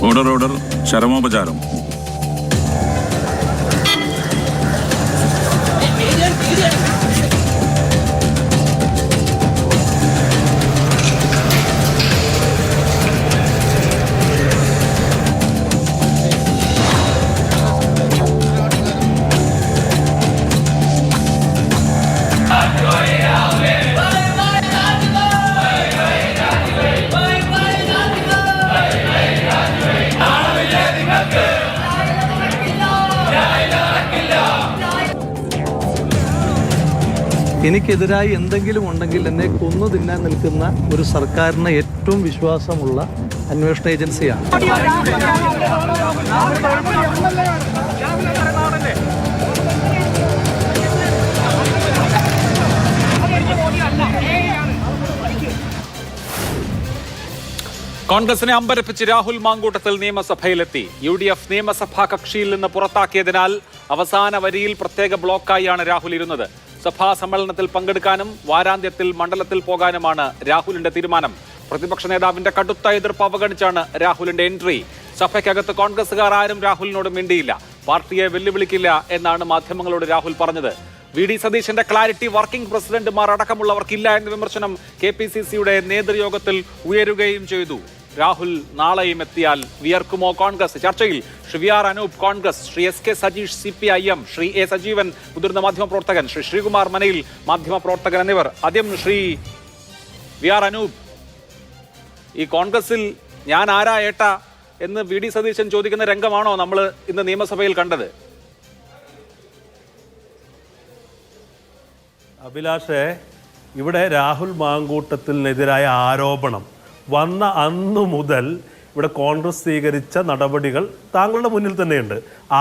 Order order ചരമോപചാരം. എനിക്കെതിരായി എന്തെങ്കിലും ഉണ്ടെങ്കിൽ എന്നെ കൊന്നു തിന്നാൻ നിൽക്കുന്ന ഒരു സർക്കാരിന് ഏറ്റവും വിശ്വാസമുള്ള അന്വേഷണ ഏജൻസിയാണ്. കോൺഗ്രസിനെ അമ്പരപ്പിച്ച് രാഹുൽ മാങ്കൂട്ടത്തിൽ നിയമസഭയിലെത്തി. UDF നിയമസഭാ കക്ഷിയിൽ നിന്ന് പുറത്താക്കിയതിനാൽ അവസാന വരിയിൽ പ്രത്യേക ബ്ലോക്കായാണ് രാഹുൽ ഇരുന്നത്. സഭാ സമ്മേളനത്തിൽ പങ്കെടുക്കാനും വാരാന്ത്യത്തിൽ മണ്ഡലത്തിൽ പോകാനുമാണ് രാഹുലിന്റെ തീരുമാനം. പ്രതിപക്ഷ നേതാവിന്റെ കടുത്ത എതിർപ്പ് അവഗണിച്ചാണ് രാഹുലിന്റെ എൻട്രി. സഭയ്ക്കകത്ത് കോൺഗ്രസുകാർ ആരും രാഹുലിനോട് മിണ്ടിയില്ല. പാർട്ടിയെ വെല്ലുവിളിക്കില്ല എന്നാണ് മാധ്യമങ്ങളോട് രാഹുൽ പറഞ്ഞത്. VD സതീശന്റെ ക്ലാരിറ്റി വർക്കിംഗ് പ്രസിഡന്റുമാർ അടക്കമുള്ളവർക്കില്ല എന്ന വിമർശനം KPCCയുടെ നേതൃയോഗത്തിൽ ഉയരുകയും ചെയ്തു. രാഹുൽ നാളെയും എത്തിയാൽ വിയർക്കുമോ കോൺഗ്രസ്? ചർച്ചയിൽ Shri VR Anoop Congress, Shri SK Sajeesh CPIM, Shri A Sajeevan മുതിർന്ന മാധ്യമപ്രവർത്തകൻ, ശ്രീ ശ്രീകുമാർ മനയിൽ മാധ്യമപ്രവർത്തകൻ എന്നിവർ. ആദ്യം ശ്രീ VR അനൂപ്, ഈ കോൺഗ്രസിൽ ഞാൻ ആരാ ഏട്ടാ എന്ന് VD സതീശൻ ചോദിക്കുന്ന രംഗമാണോ നമ്മൾ ഇന്ന് നിയമസഭയിൽ കണ്ടത്? അഭിലാഷേ, ഇവിടെ രാഹുൽ മാങ്കൂട്ടത്തിനെതിരായ ആരോപണം വന്ന അന്നു മുതൽ ഇവിടെ കോൺഗ്രസ് സ്വീകരിച്ച നടപടികൾ താങ്കളുടെ മുന്നിൽ തന്നെയുണ്ട്.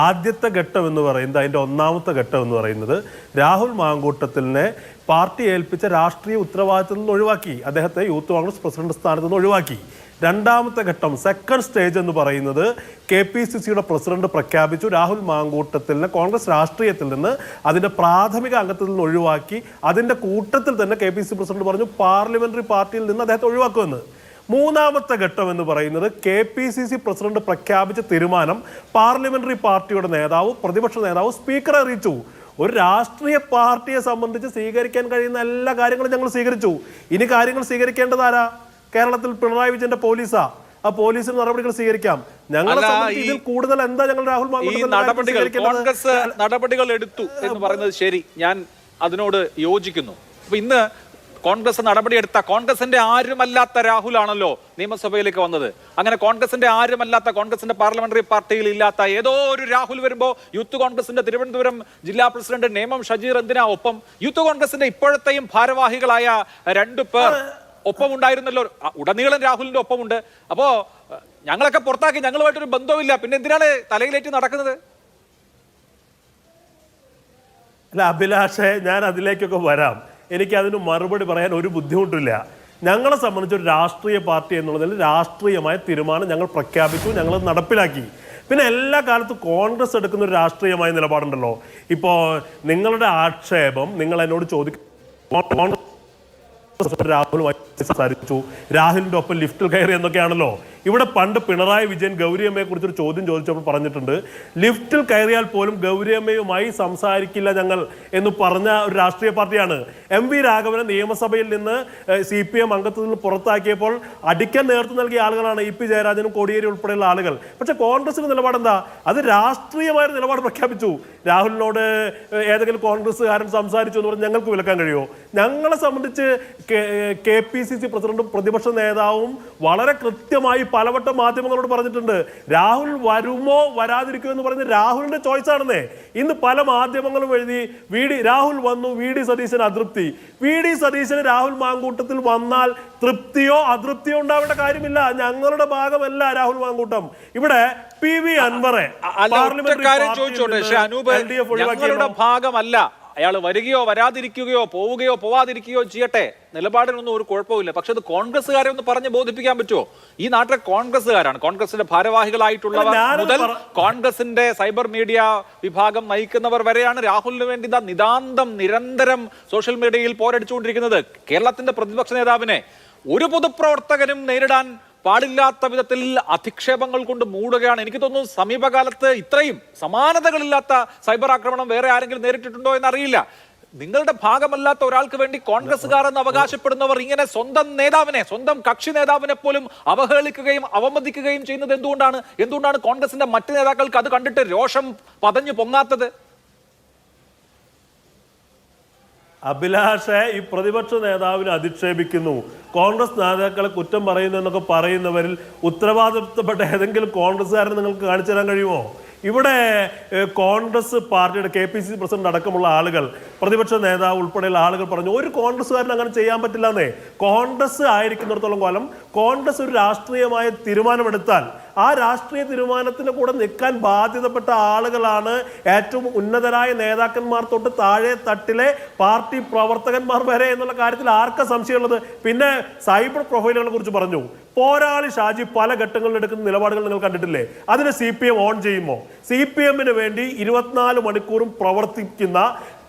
ആദ്യത്തെ ഘട്ടം എന്ന് പറയുന്നത്, അതിൻ്റെ ഒന്നാമത്തെ ഘട്ടം എന്ന് പറയുന്നത്, രാഹുൽ മാങ്കൂട്ടത്തിനെ പാർട്ടി ഏൽപ്പിച്ച രാഷ്ട്രീയ ഉത്തരവാദിത്തത്തിൽ നിന്ന് ഒഴിവാക്കി, അദ്ദേഹത്തെ യൂത്ത് കോൺഗ്രസ് പ്രസിഡന്റ് സ്ഥാനത്ത് നിന്ന് ഒഴിവാക്കി. രണ്ടാമത്തെ ഘട്ടം, സെക്കൻഡ് സ്റ്റേജ് എന്ന് പറയുന്നത്, KPCCയുടെ പ്രസിഡന്റ് പ്രഖ്യാപിച്ചു രാഹുൽ മാങ്കൂട്ടത്തിനെ കോൺഗ്രസ് രാഷ്ട്രീയത്തിൽ നിന്ന്, അതിൻ്റെ പ്രാഥമിക അംഗത്തിൽ നിന്ന് ഒഴിവാക്കി. അതിൻ്റെ കൂട്ടത്തിൽ തന്നെ KPCC പ്രസിഡന്റ് പറഞ്ഞു പാർലമെന്ററി പാർട്ടിയിൽ നിന്ന് അദ്ദേഹത്തെ ഒഴിവാക്കുമെന്ന്. മൂന്നാമത്തെ ഘട്ടം എന്ന് പറയുന്നത്, KPCC പ്രസിഡന്റ് പ്രഖ്യാപിച്ച തീരുമാനം പാർലമെന്ററി പാർട്ടിയുടെ നേതാവ്, പ്രതിപക്ഷ നേതാവ് സ്പീക്കറെ അറിയിച്ചു. ഒരു രാഷ്ട്രീയ പാർട്ടിയെ സംബന്ധിച്ച് സ്വീകരിക്കാൻ കഴിയുന്ന എല്ലാ കാര്യങ്ങളും ഞങ്ങൾ സ്വീകരിച്ചു. ഇനി കാര്യങ്ങൾ സ്വീകരിക്കേണ്ടത് ആരാ? കേരളത്തിൽ പിണറായി വിജയന്റെ പോലീസാ. ആ പോലീസിന് നടപടികൾ സ്വീകരിക്കാം. ഞങ്ങളെ ഇതിൽ കൂടുതൽ എന്താ ഞങ്ങൾ രാഹുൽ നടപടികൾ എടുത്തു എന്ന് പറയുന്നത് ശരി, ഞാൻ അതിനോട് യോജിക്കുന്നു. അപ്പൊ ഇന്ന് കോൺഗ്രസ് നടപടിയെടുത്ത, കോൺഗ്രസിന്റെ ആരുമല്ലാത്ത രാഹുലാണല്ലോ നിയമസഭയിലേക്ക് വന്നത്. അങ്ങനെ കോൺഗ്രസിന്റെ ആരുമല്ലാത്ത, കോൺഗ്രസിന്റെ പാർലമെന്ററി പാർട്ടിയിൽ ഇല്ലാത്ത ഏതോ ഒരു രാഹുൽ വരുമ്പോ യൂത്ത് കോൺഗ്രസിന്റെ തിരുവനന്തപുരം ജില്ലാ പ്രസിഡന്റ് നേമം ഷജീർ എന്തിനാ ഒപ്പം? യൂത്ത് കോൺഗ്രസിന്റെ ഇപ്പോഴത്തെയും ഭാരവാഹികളായ 2 പേർ ഒപ്പം ഉണ്ടായിരുന്നല്ലോ. ഉടനീളം രാഹുലിന്റെ ഒപ്പമുണ്ട്. അപ്പോ ഞങ്ങളൊക്കെ പുറത്താക്കി, ഞങ്ങളുമായിട്ടൊരു ബന്ധവുമില്ല, പിന്നെ എന്തിനാണ് തലയിലേറ്റ് നടക്കുന്നത്? അല്ല അഭിലാഷേ, ഞാൻ അതിലേക്കൊക്കെ വരാം. എനിക്ക് അതിന് മറുപടി പറയാൻ ഒരു ബുദ്ധിമുട്ടില്ല. ഞങ്ങളെ സംബന്ധിച്ച് ഒരു രാഷ്ട്രീയ പാർട്ടി എന്നുള്ളതിൽ രാഷ്ട്രീയമായ തീരുമാനം ഞങ്ങൾ പ്രഖ്യാപിച്ചു, ഞങ്ങൾ നടപ്പിലാക്കി. പിന്നെ എല്ലാ കാലത്തും കോൺഗ്രസ് എടുക്കുന്ന ഒരു രാഷ്ട്രീയമായ നിലപാടുണ്ടല്ലോ. ഇപ്പോൾ നിങ്ങളുടെ ആക്ഷേപം, നിങ്ങൾ എന്നോട് ചോദിക്കും രാഹുലുമായി സംസാരിച്ചു, രാഹുലിന്റെ ഒപ്പം ലിഫ്റ്റിൽ കയറി എന്നൊക്കെയാണല്ലോ. ഇവിടെ പണ്ട് പിണറായി വിജയൻ ഗൗരിയമ്മയെ കുറിച്ചൊരു ചോദ്യം ചോദിച്ചപ്പോൾ പറഞ്ഞിട്ടുണ്ട്, ലിഫ്റ്റിൽ കയറിയാൽ പോലും ഗൗരിയമ്മയുമായി സംസാരിക്കില്ല ഞങ്ങൾ എന്ന് പറഞ്ഞ ഒരു രാഷ്ട്രീയ പാർട്ടിയാണ്. MV രാഘവനെ നിയമസഭയിൽ നിന്ന് CPM അംഗത്തിൽ നിന്ന് പുറത്താക്കിയപ്പോൾ അടിക്കാൻ നേതൃത്വം നൽകിയ ആളുകളാണ് EP ജയരാജനും കോടിയേരി ഉൾപ്പെടെയുള്ള ആളുകൾ. പക്ഷെ കോൺഗ്രസിന്റെ നിലപാടെന്താ? അത് രാഷ്ട്രീയമായ നിലപാട് പ്രഖ്യാപിച്ചു. രാഹുലിനോട് ഏതെങ്കിലും കോൺഗ്രസ്സുകാരൻ സംസാരിച്ചു എന്ന് പറഞ്ഞ് ഞങ്ങൾക്ക് വിലക്കാൻ കഴിയുമോ? ഞങ്ങളെ സംബന്ധിച്ച് KPCC പ്രസിഡന്റും പ്രതിപക്ഷ നേതാവും വളരെ കൃത്യമായി പലവട്ടം മാധ്യമങ്ങളോട് പറഞ്ഞിട്ടുണ്ട്, രാഹുൽ വരുമോ വരാതിരിക്കുമോ എന്ന് പറയുന്നത് രാഹുലിന്റെ ചോയ്സ് ആണെന്നേ. ഇന്ന് പല മാധ്യമങ്ങളും എഴുതി രാഹുൽ വന്നു, VD സതീശന് അതൃപ്തി. VD സതീശന് രാഹുൽ മാങ്കൂട്ടത്തിൽ വന്നാൽ തൃപ്തിയോ അതൃപ്തിയോ ഉണ്ടാവേണ്ട കാര്യമില്ല. ഞങ്ങളുടെ ഭാഗമല്ല രാഹുൽ മാങ്കൂട്ടം. ഇവിടെ PV അൻവറെ ഞങ്ങളുടെ ഭാഗമല്ല. അയാൾ വരികയോ വരാതിരിക്കുകയോ പോവുകയോ പോവാതിരിക്കുകയോ ചെയ്യട്ടെ, നിലപാടിനൊന്നും ഒരു കുഴപ്പമില്ല. പക്ഷെ അത് കോൺഗ്രസ്സുകാരെ ഒന്ന് പറഞ്ഞ് ബോധിപ്പിക്കാൻ പറ്റുമോ? ഈ നാട്ടിലെ കോൺഗ്രസ്സുകാരാണ്, കോൺഗ്രസിന്റെ ഭാരവാഹികളായിട്ടുള്ളവർ മുതൽ കോൺഗ്രസിന്റെ സൈബർ മീഡിയ വിഭാഗം നയിക്കുന്നവർ വരെയാണ് രാഹുലിന് വേണ്ടി നിതാന്തം നിരന്തരം സോഷ്യൽ മീഡിയയിൽ പോരടിച്ചുകൊണ്ടിരിക്കുന്നത്. കേരളത്തിന്റെ പ്രതിപക്ഷ നേതാവിനെ ഒരു പൊതുപ്രവർത്തകനും നേരിടാൻ പാടില്ലാത്ത വിധത്തിൽ അധിക്ഷേപങ്ങൾ കൊണ്ട് മൂടുകയാണ്. എനിക്ക് തോന്നുന്നു സമീപകാലത്ത് ഇത്രയും സമാനതകളില്ലാത്ത സൈബർ ആക്രമണം വേറെ ആരെങ്കിലും നേരിട്ടിട്ടുണ്ടോ എന്നറിയില്ല. നിങ്ങളുടെ ഭാഗമല്ലാത്ത ഒരാൾക്ക് വേണ്ടി കോൺഗ്രസ്സുകാർ എന്ന് അവകാശപ്പെടുന്നവർ ഇങ്ങനെ സ്വന്തം നേതാവിനെ, സ്വന്തം കക്ഷി നേതാവിനെ പോലും അവഹേളിക്കുകയും അവമതിക്കുകയും ചെയ്യുന്നത് എന്തുകൊണ്ടാണ് കോൺഗ്രസിന്റെ മറ്റ് നേതാക്കൾക്ക് അത് കണ്ടിട്ട് രോഷം പതഞ്ഞു പൊങ്ങാത്തത്? അഭിലാഷെ, ഈ പ്രതിപക്ഷ നേതാവിനെ അധിക്ഷേപിക്കുന്നു, കോൺഗ്രസ് നേതാക്കളെ കുറ്റം പറയുന്നു എന്നൊക്കെ പറയുന്നവരിൽ ഉത്തരവാദിത്തപ്പെട്ട ഏതെങ്കിലും കോൺഗ്രസ്സുകാരനെ നിങ്ങൾക്ക് കാണിച്ചു തരാൻ കഴിയുമോ? ഇവിടെ കോൺഗ്രസ് പാർട്ടിയുടെ KPCC പ്രസിഡന്റ് അടക്കമുള്ള ആളുകൾ, പ്രതിപക്ഷ നേതാവ് ഉൾപ്പെടെയുള്ള ആളുകൾ പറഞ്ഞു ഒരു കോൺഗ്രസ്സുകാരൻ അങ്ങനെ ചെയ്യാൻ പറ്റില്ലെന്നേ. കോൺഗ്രസ് ആയിരിക്കുന്നിടത്തോളം കാലം കോൺഗ്രസ് ഒരു രാഷ്ട്രീയമായ തീരുമാനമെടുത്താൽ ആ രാഷ്ട്രീയ തീരുമാനത്തിന് കൂടെ നിൽക്കാൻ ബാധ്യതപ്പെട്ട ആളുകളാണ് ഏറ്റവും ഉന്നതരായ നേതാക്കന്മാർ തൊട്ട് താഴെ തട്ടിലെ പാർട്ടി പ്രവർത്തകന്മാർ വരെ എന്നുള്ള കാര്യത്തിൽ ആർക്കാ സംശയമുള്ളത്? പിന്നെ സൈബർ പ്രൊഫൈലുകളെ കുറിച്ച് പറഞ്ഞു. പോരാളി ഷാജി പല ഘട്ടങ്ങളിൽ എടുക്കുന്ന നിലപാടുകൾ നിങ്ങൾ കണ്ടിട്ടില്ലേ? അതിന് CPM ഓൺ ചെയ്യുമോ? CPMന് വേണ്ടി 24 മണിക്കൂറും പ്രവർത്തിക്കുന്ന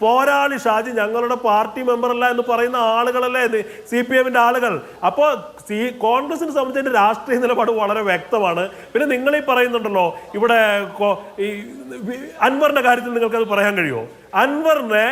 പോരാളി ഷാജി ഞങ്ങളുടെ പാർട്ടി മെമ്പറല്ല എന്ന് പറയുന്ന ആളുകളല്ലേ CPMന്റെ ആളുകൾ. അപ്പോൾ കോൺഗ്രസിനെ സംബന്ധിച്ച് രാഷ്ട്രീയ നിലപാട് വളരെ വ്യക്തമാണ്. പിന്നെ നിങ്ങൾ ഈ പറയുന്നുണ്ടല്ലോ ഇവിടെ ഈ അൻവറിന്റെ കാര്യത്തിൽ നിങ്ങൾക്കത് പറയാൻ കഴിയുമോ? അൻവറിനെ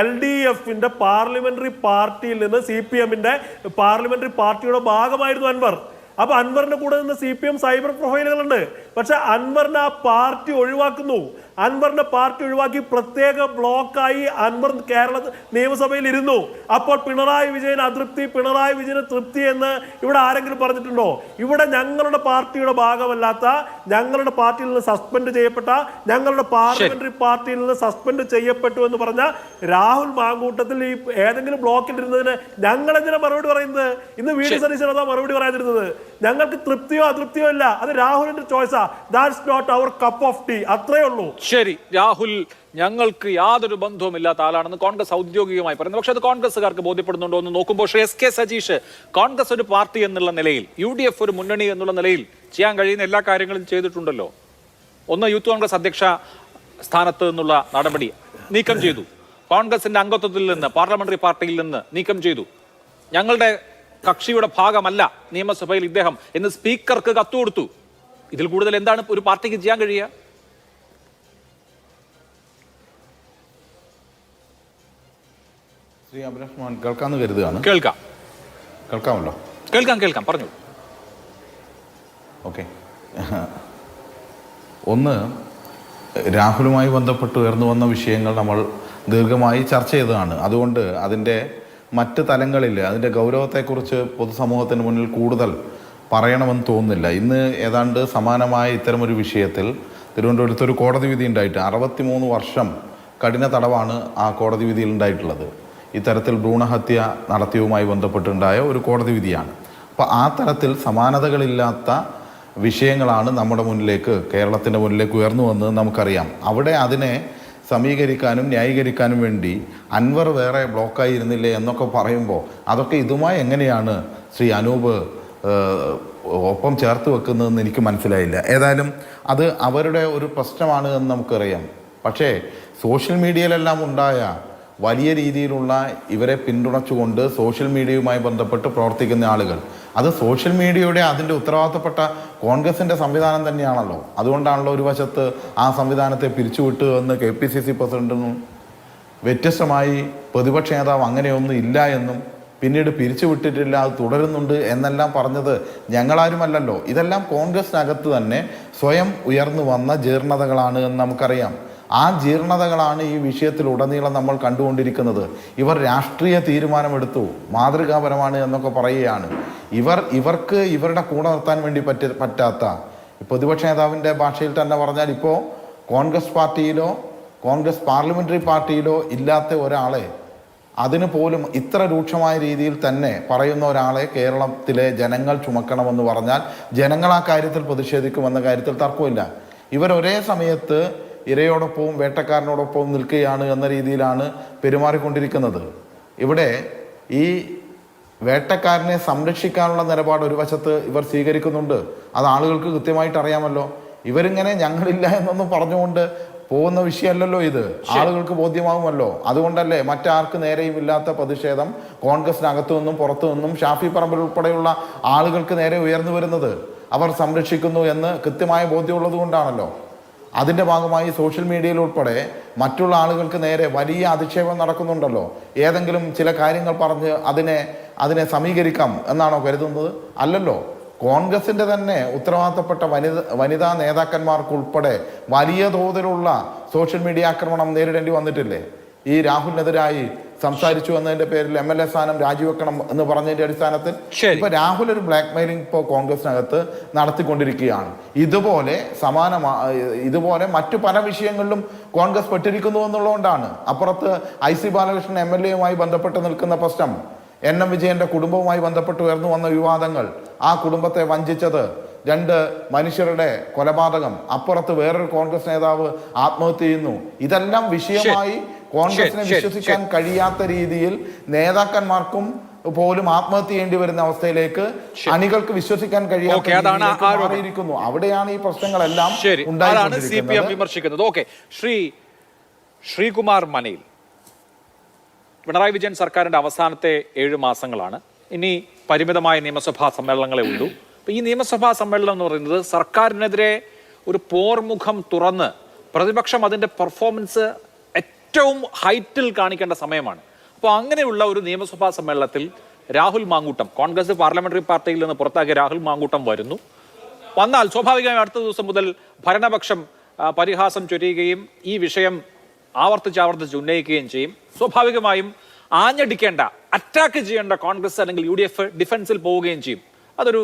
LDFന്റെ പാർലമെന്ററി പാർട്ടിയിൽ നിന്ന് CPMന്റെ പാർലമെന്ററി പാർട്ടിയുടെ ഭാഗമായിരുന്നു അൻവർ. അപ്പൊ അൻവറിന്റെ കൂടെ നിന്ന് CPM സൈബർ പ്രൊഫൈലുകളുണ്ട്. പക്ഷെ അൻവറിനെ ആ പാർട്ടി ഒഴിവാക്കുന്നു. അൻവറിന്റെ പാർട്ടി ഒഴിവാക്കി പ്രത്യേക ബ്ലോക്കായി അൻവർ കേരള നിയമസഭയിൽ ഇരുന്നു. അപ്പോൾ പിണറായി വിജയൻ അതൃപ്തി, പിണറായി വിജയന് തൃപ്തി എന്ന് ഇവിടെ ആരെങ്കിലും പറഞ്ഞിട്ടുണ്ടോ? ഇവിടെ ഞങ്ങളുടെ പാർട്ടിയുടെ ഭാഗമല്ലാത്ത, ഞങ്ങളുടെ പാർട്ടിയിൽ നിന്ന് സസ്പെൻഡ് ചെയ്യപ്പെട്ട, ഞങ്ങളുടെ പാർലമെന്ററി പാർട്ടിയിൽ നിന്ന് സസ്പെൻഡ് ചെയ്യപ്പെട്ടു എന്ന് പറഞ്ഞ രാഹുൽ മാങ്കൂട്ടത്തിൽ ഈ ഏതെങ്കിലും ബ്ലോക്കിൽ ഇരുന്നതിന് ഞങ്ങൾ എന്തിനാ മറുപടി പറയുന്നത്? ഇന്ന് VD സതീശൻ അതാ മറുപടി പറയാതിരുന്നത്. ഞങ്ങൾക്ക് തൃപ്തിയോ അതൃപ്തിയോ ഇല്ല, അത് രാഹുലിന്റെ ചോയ്സാ. That's not our cup of tea. അത്രേ ഉള്ളൂ. ശരി, രാഹുൽ ഞങ്ങൾക്ക് യാതൊരു ബന്ധവുമില്ലാത്ത ആളാണെന്ന് കോൺഗ്രസ് ഔദ്യോഗികമായി പറയുന്നു. പക്ഷെ അത് കോൺഗ്രസ്സുകാർക്ക് ബോധ്യപ്പെടുന്നുണ്ടോ എന്ന് നോക്കുമ്പോൾ SK സജീഷ്, കോൺഗ്രസ് ഒരു പാർട്ടി എന്നുള്ള നിലയിൽ, UDF ഒരു മുന്നണി എന്നുള്ള നിലയിൽ ചെയ്യാൻ കഴിയുന്ന എല്ലാ കാര്യങ്ങളും ചെയ്തിട്ടുണ്ടല്ലോ. ഒന്ന്, യൂത്ത് കോൺഗ്രസ് അധ്യക്ഷ സ്ഥാനത്ത് നിന്നുള്ള നടപടി നീക്കം ചെയ്തു. കോൺഗ്രസിന്റെ അംഗത്വത്തിൽ നിന്ന്, പാർലമെന്ററി പാർട്ടിയിൽ നിന്ന് നീക്കം ചെയ്തു. ഞങ്ങളുടെ കക്ഷിയുടെ ഭാഗമല്ല നിയമസഭയിൽ ഇദ്ദേഹം എന്ന് സ്പീക്കർക്ക് കത്ത് കൊടുത്തു. ഇതിൽ കൂടുതൽ എന്താണ് ഒരു പാർട്ടിക്ക് ചെയ്യാൻ കഴിയുക? ശ്രീ അഭിലാഷ് മോഹൻ കേൾക്കാമെന്ന് കരുതുകയാണ്. കേൾക്കാമല്ലോ? കേൾക്കാം, പറഞ്ഞു. ഓക്കെ. ഒന്ന്, രാഹുലുമായി ബന്ധപ്പെട്ട് ഉയർന്നു വന്ന വിഷയങ്ങൾ നമ്മൾ ദീർഘമായി ചർച്ച ചെയ്തതാണ്. അതുകൊണ്ട് അതിൻ്റെ മറ്റ് തലങ്ങളിൽ അതിൻ്റെ ഗൗരവത്തെക്കുറിച്ച് പൊതുസമൂഹത്തിന് മുന്നിൽ കൂടുതൽ പറയണമെന്ന് തോന്നുന്നില്ല. ഇന്ന് ഏതാണ്ട് സമാനമായ ഇത്തരമൊരു വിഷയത്തിൽ തിരുവനന്തപുരത്ത് ഒരു കോടതി വിധി ഉണ്ടായിട്ട് 63 വർഷം കഠിന തടവാണ് ആ കോടതി വിധിയിൽ ഉണ്ടായിട്ടുള്ളത്. ഇത്തരത്തിൽ ഭ്രൂണഹത്യ നടത്തിയതുമായി ബന്ധപ്പെട്ടുണ്ടായ ഒരു കോടതി വിധിയാണ്. അപ്പോൾ ആ തരത്തിൽ സമാനതകളില്ലാത്ത വിഷയങ്ങളാണ് നമ്മുടെ മുന്നിലേക്ക്, കേരളത്തിൻ്റെ മുന്നിലേക്ക് ഉയർന്നു വന്നത് നമുക്കറിയാം. അവിടെ അതിനെ സമീകരിക്കാനും ന്യായീകരിക്കാനും വേണ്ടി അൻവർ വേറെ ബ്ലോക്കായി ഇരുന്നില്ലേ എന്നൊക്കെ പറയുമ്പോൾ അതൊക്കെ ഇതുമായി എങ്ങനെയാണ് ശ്രീ അനൂപ് ഒപ്പം ചേർത്ത് വെക്കുന്നതെന്ന് എനിക്ക് മനസ്സിലായില്ല. ഏതായാലും അത് അവരുടെ ഒരു പ്രശ്നമാണ് എന്ന് നമുക്കറിയാം. പക്ഷേ സോഷ്യൽ മീഡിയയിലെല്ലാം ഉണ്ടായ വലിയ രീതിയിലുള്ള ഇവരെ പിന്തുണച്ചുകൊണ്ട് സോഷ്യൽ മീഡിയയുമായി ബന്ധപ്പെട്ട് പ്രവർത്തിക്കുന്ന ആളുകൾ, അത് സോഷ്യൽ മീഡിയയുടെ അതിൻ്റെ ഉത്തരവാദിത്തപ്പെട്ട കോൺഗ്രസിൻ്റെ സംവിധാനം തന്നെയാണല്ലോ. അതുകൊണ്ടാണല്ലോ ഒരു വശത്ത് ആ സംവിധാനത്തെ പിരിച്ചുവിട്ടു എന്ന് KPCC പ്രസിഡന്റിനും വ്യത്യസ്തമായി പ്രതിപക്ഷ നേതാവ് അങ്ങനെയൊന്നും ഇല്ല എന്നും പിന്നീട് പിരിച്ചുവിട്ടിട്ടില്ല, അത് തുടരുന്നുണ്ട് എന്നെല്ലാം പറഞ്ഞത് ഞങ്ങളാരുമല്ലല്ലോ. ഇതെല്ലാം കോൺഗ്രസിനകത്ത് തന്നെ സ്വയം ഉയർന്നു വന്ന ജീർണതകളാണ് എന്ന് നമുക്കറിയാം. ആ ജീർണതകളാണ് ഈ വിഷയത്തിലുടനീളം നമ്മൾ കണ്ടുകൊണ്ടിരിക്കുന്നത്. ഇവർ രാഷ്ട്രീയ തീരുമാനമെടുത്തു, മാതൃകാപരമാണ് എന്നൊക്കെ പറയുകയാണ്. ഇവർക്ക് ഇവരുടെ കൂടെ നിർത്താൻ വേണ്ടി പറ്റാത്ത, പ്രതിപക്ഷ നേതാവിൻ്റെ ഭാഷയിൽ തന്നെ പറഞ്ഞാൽ ഇപ്പോൾ കോൺഗ്രസ് പാർട്ടിയിലോ കോൺഗ്രസ് പാർലമെന്ററി പാർട്ടിയിലോ ഇല്ലാത്ത ഒരാളെ, അതിന് പോലും ഇത്ര രൂക്ഷമായ രീതിയിൽ തന്നെ പറയുന്ന ഒരാളെ കേരളത്തിലെ ജനങ്ങൾ ചുമക്കണമെന്ന് പറഞ്ഞാൽ ജനങ്ങൾ ആ കാര്യത്തിൽ പ്രതിഷേധിക്കുമെന്ന കാര്യത്തിൽ തർക്കമില്ല. ഇവർ ഒരേ സമയത്ത് ഇരയോടൊപ്പവും വേട്ടക്കാരനോടൊപ്പവും നിൽക്കുകയാണ് എന്ന രീതിയിലാണ് പെരുമാറിക്കൊണ്ടിരിക്കുന്നത്. ഇവിടെ ഈ വേട്ടക്കാരനെ സംരക്ഷിക്കാനുള്ള നിലപാട് ഒരു വശത്ത് ഇവർ സ്വീകരിക്കുന്നുണ്ട്. അത് ആളുകൾക്ക് കൃത്യമായിട്ട് അറിയാമല്ലോ. ഇവരിങ്ങനെ ഞങ്ങളില്ല എന്നൊന്നും പറഞ്ഞുകൊണ്ട് പോകുന്ന വിഷയമല്ലല്ലോ ഇത്. ആളുകൾക്ക് ബോധ്യമാകുമല്ലോ. അതുകൊണ്ടല്ലേ മറ്റാർക്ക് നേരെയും ഇല്ലാത്ത പ്രതിഷേധം കോൺഗ്രസിനകത്തു നിന്നും പുറത്തു നിന്നും ഷാഫി പറമ്പിൽ ഉൾപ്പെടെയുള്ള ആളുകൾക്ക് നേരെ ഉയർന്നു വരുന്നത്. അവർ സംരക്ഷിക്കുന്നു എന്ന് കൃത്യമായ ബോധ്യമുള്ളത് കൊണ്ടാണല്ലോ. അതിൻ്റെ ഭാഗമായി സോഷ്യൽ മീഡിയയിൽ ഉൾപ്പെടെ മറ്റുള്ള ആളുകൾക്ക് നേരെ വലിയ അധിക്ഷേപം നടക്കുന്നുണ്ടല്ലോ. ഏതെങ്കിലും ചില കാര്യങ്ങൾ പറഞ്ഞ് അതിനെ സമീകരിക്കാം എന്നാണോ കരുതുന്നത്? അല്ലല്ലോ. കോൺഗ്രസിൻ്റെ തന്നെ ഉത്തരവാദിത്തപ്പെട്ട വനിതാ നേതാക്കന്മാർക്കുൾപ്പെടെ വലിയ തോതിലുള്ള സോഷ്യൽ മീഡിയ ആക്രമണം നേരിടേണ്ടി വന്നിട്ടില്ലേ? ഈ രാഹുലിനെതിരായി സംസാരിച്ചു എന്നതിന്റെ പേരിൽ MLA സ്ഥാനം രാജിവെക്കണം എന്ന് പറഞ്ഞതിന്റെ അടിസ്ഥാനത്തിൽ ഇപ്പൊ രാഹുൽ ഒരു ബ്ലാക്ക് മെയിലിംഗ് ഇപ്പോൾ കോൺഗ്രസിനകത്ത് നടത്തിക്കൊണ്ടിരിക്കുകയാണ്. ഇതുപോലെ മറ്റു പല വിഷയങ്ങളിലും കോൺഗ്രസ് പെട്ടിരിക്കുന്നു എന്നുള്ളതുകൊണ്ടാണ്. അപ്പുറത്ത് IC ബാലകൃഷ്ണൻ MLA-യുമായി ബന്ധപ്പെട്ട് നിൽക്കുന്ന പ്രശ്നം, NM വിജയന്റെ കുടുംബവുമായി ബന്ധപ്പെട്ട് ഉയർന്നു വന്ന വിവാദങ്ങൾ, ആ കുടുംബത്തെ വഞ്ചിച്ചത്, 2 മനുഷ്യരുടെ കൊലപാതകം, അപ്പുറത്ത് വേറൊരു കോൺഗ്രസ് നേതാവ് ആത്മഹത്യ ചെയ്യുന്നു. ഇതെല്ലാം വിഷയമായി കോൺഗ്രസിനെ വിശ്വസിക്കാൻ കഴിയാത്ത രീതിയിൽ നേതാക്കന്മാർക്കും പോലും ആത്മഹത്യ ചെയ്യേണ്ടി വരുന്ന അവസ്ഥയിലേക്ക് അണികൾക്ക് വിശ്വസിക്കാൻ കഴിയാതിരിക്കുന്നു. അവിടെയാണ് ഈ പ്രശ്നങ്ങളെല്ലാം വിമർശിക്കുന്നത്. ഓക്കെ, ശ്രീകുമാർ മനയിൽ, പിണറായി വിജയൻ സർക്കാരിന്റെ അവസാനത്തെ 7 മാസങ്ങളാണ്. ഇനി പരിമിതമായ നിയമസഭാ സമ്മേളനങ്ങളെ ഉള്ളൂ. ഈ നിയമസഭാ സമ്മേളനം എന്ന് പറയുന്നത് സർക്കാരിനെതിരെ ഒരു പോർമുഖം തുറന്ന് പ്രതിപക്ഷം അതിന്റെ പെർഫോമൻസ് ഏറ്റവും ഹൈറ്റിൽ കാണിക്കേണ്ട സമയമാണ്. അപ്പോൾ അങ്ങനെയുള്ള ഒരു നിയമസഭാ സമ്മേളനത്തിൽ രാഹുൽ മാങ്കൂട്ടം, കോൺഗ്രസ് പാർലമെന്ററി പാർട്ടിയിൽ നിന്ന് പുറത്താക്കിയ രാഹുൽ മാങ്കൂട്ടം വന്നാൽ സ്വാഭാവികമായും അടുത്ത ദിവസം മുതൽ ഭരണപക്ഷം പരിഹാസം ചൊരിയുകയും ഈ വിഷയം ആവർത്തിച്ച് ഉന്നയിക്കുകയും ചെയ്യും. സ്വാഭാവികമായും ആഞ്ഞടിക്കേണ്ട, അറ്റാക്ക് ചെയ്യേണ്ട കോൺഗ്രസ് അല്ലെങ്കിൽ UDF ഡിഫൻസിൽ പോവുകയും ചെയ്യും. അതൊരു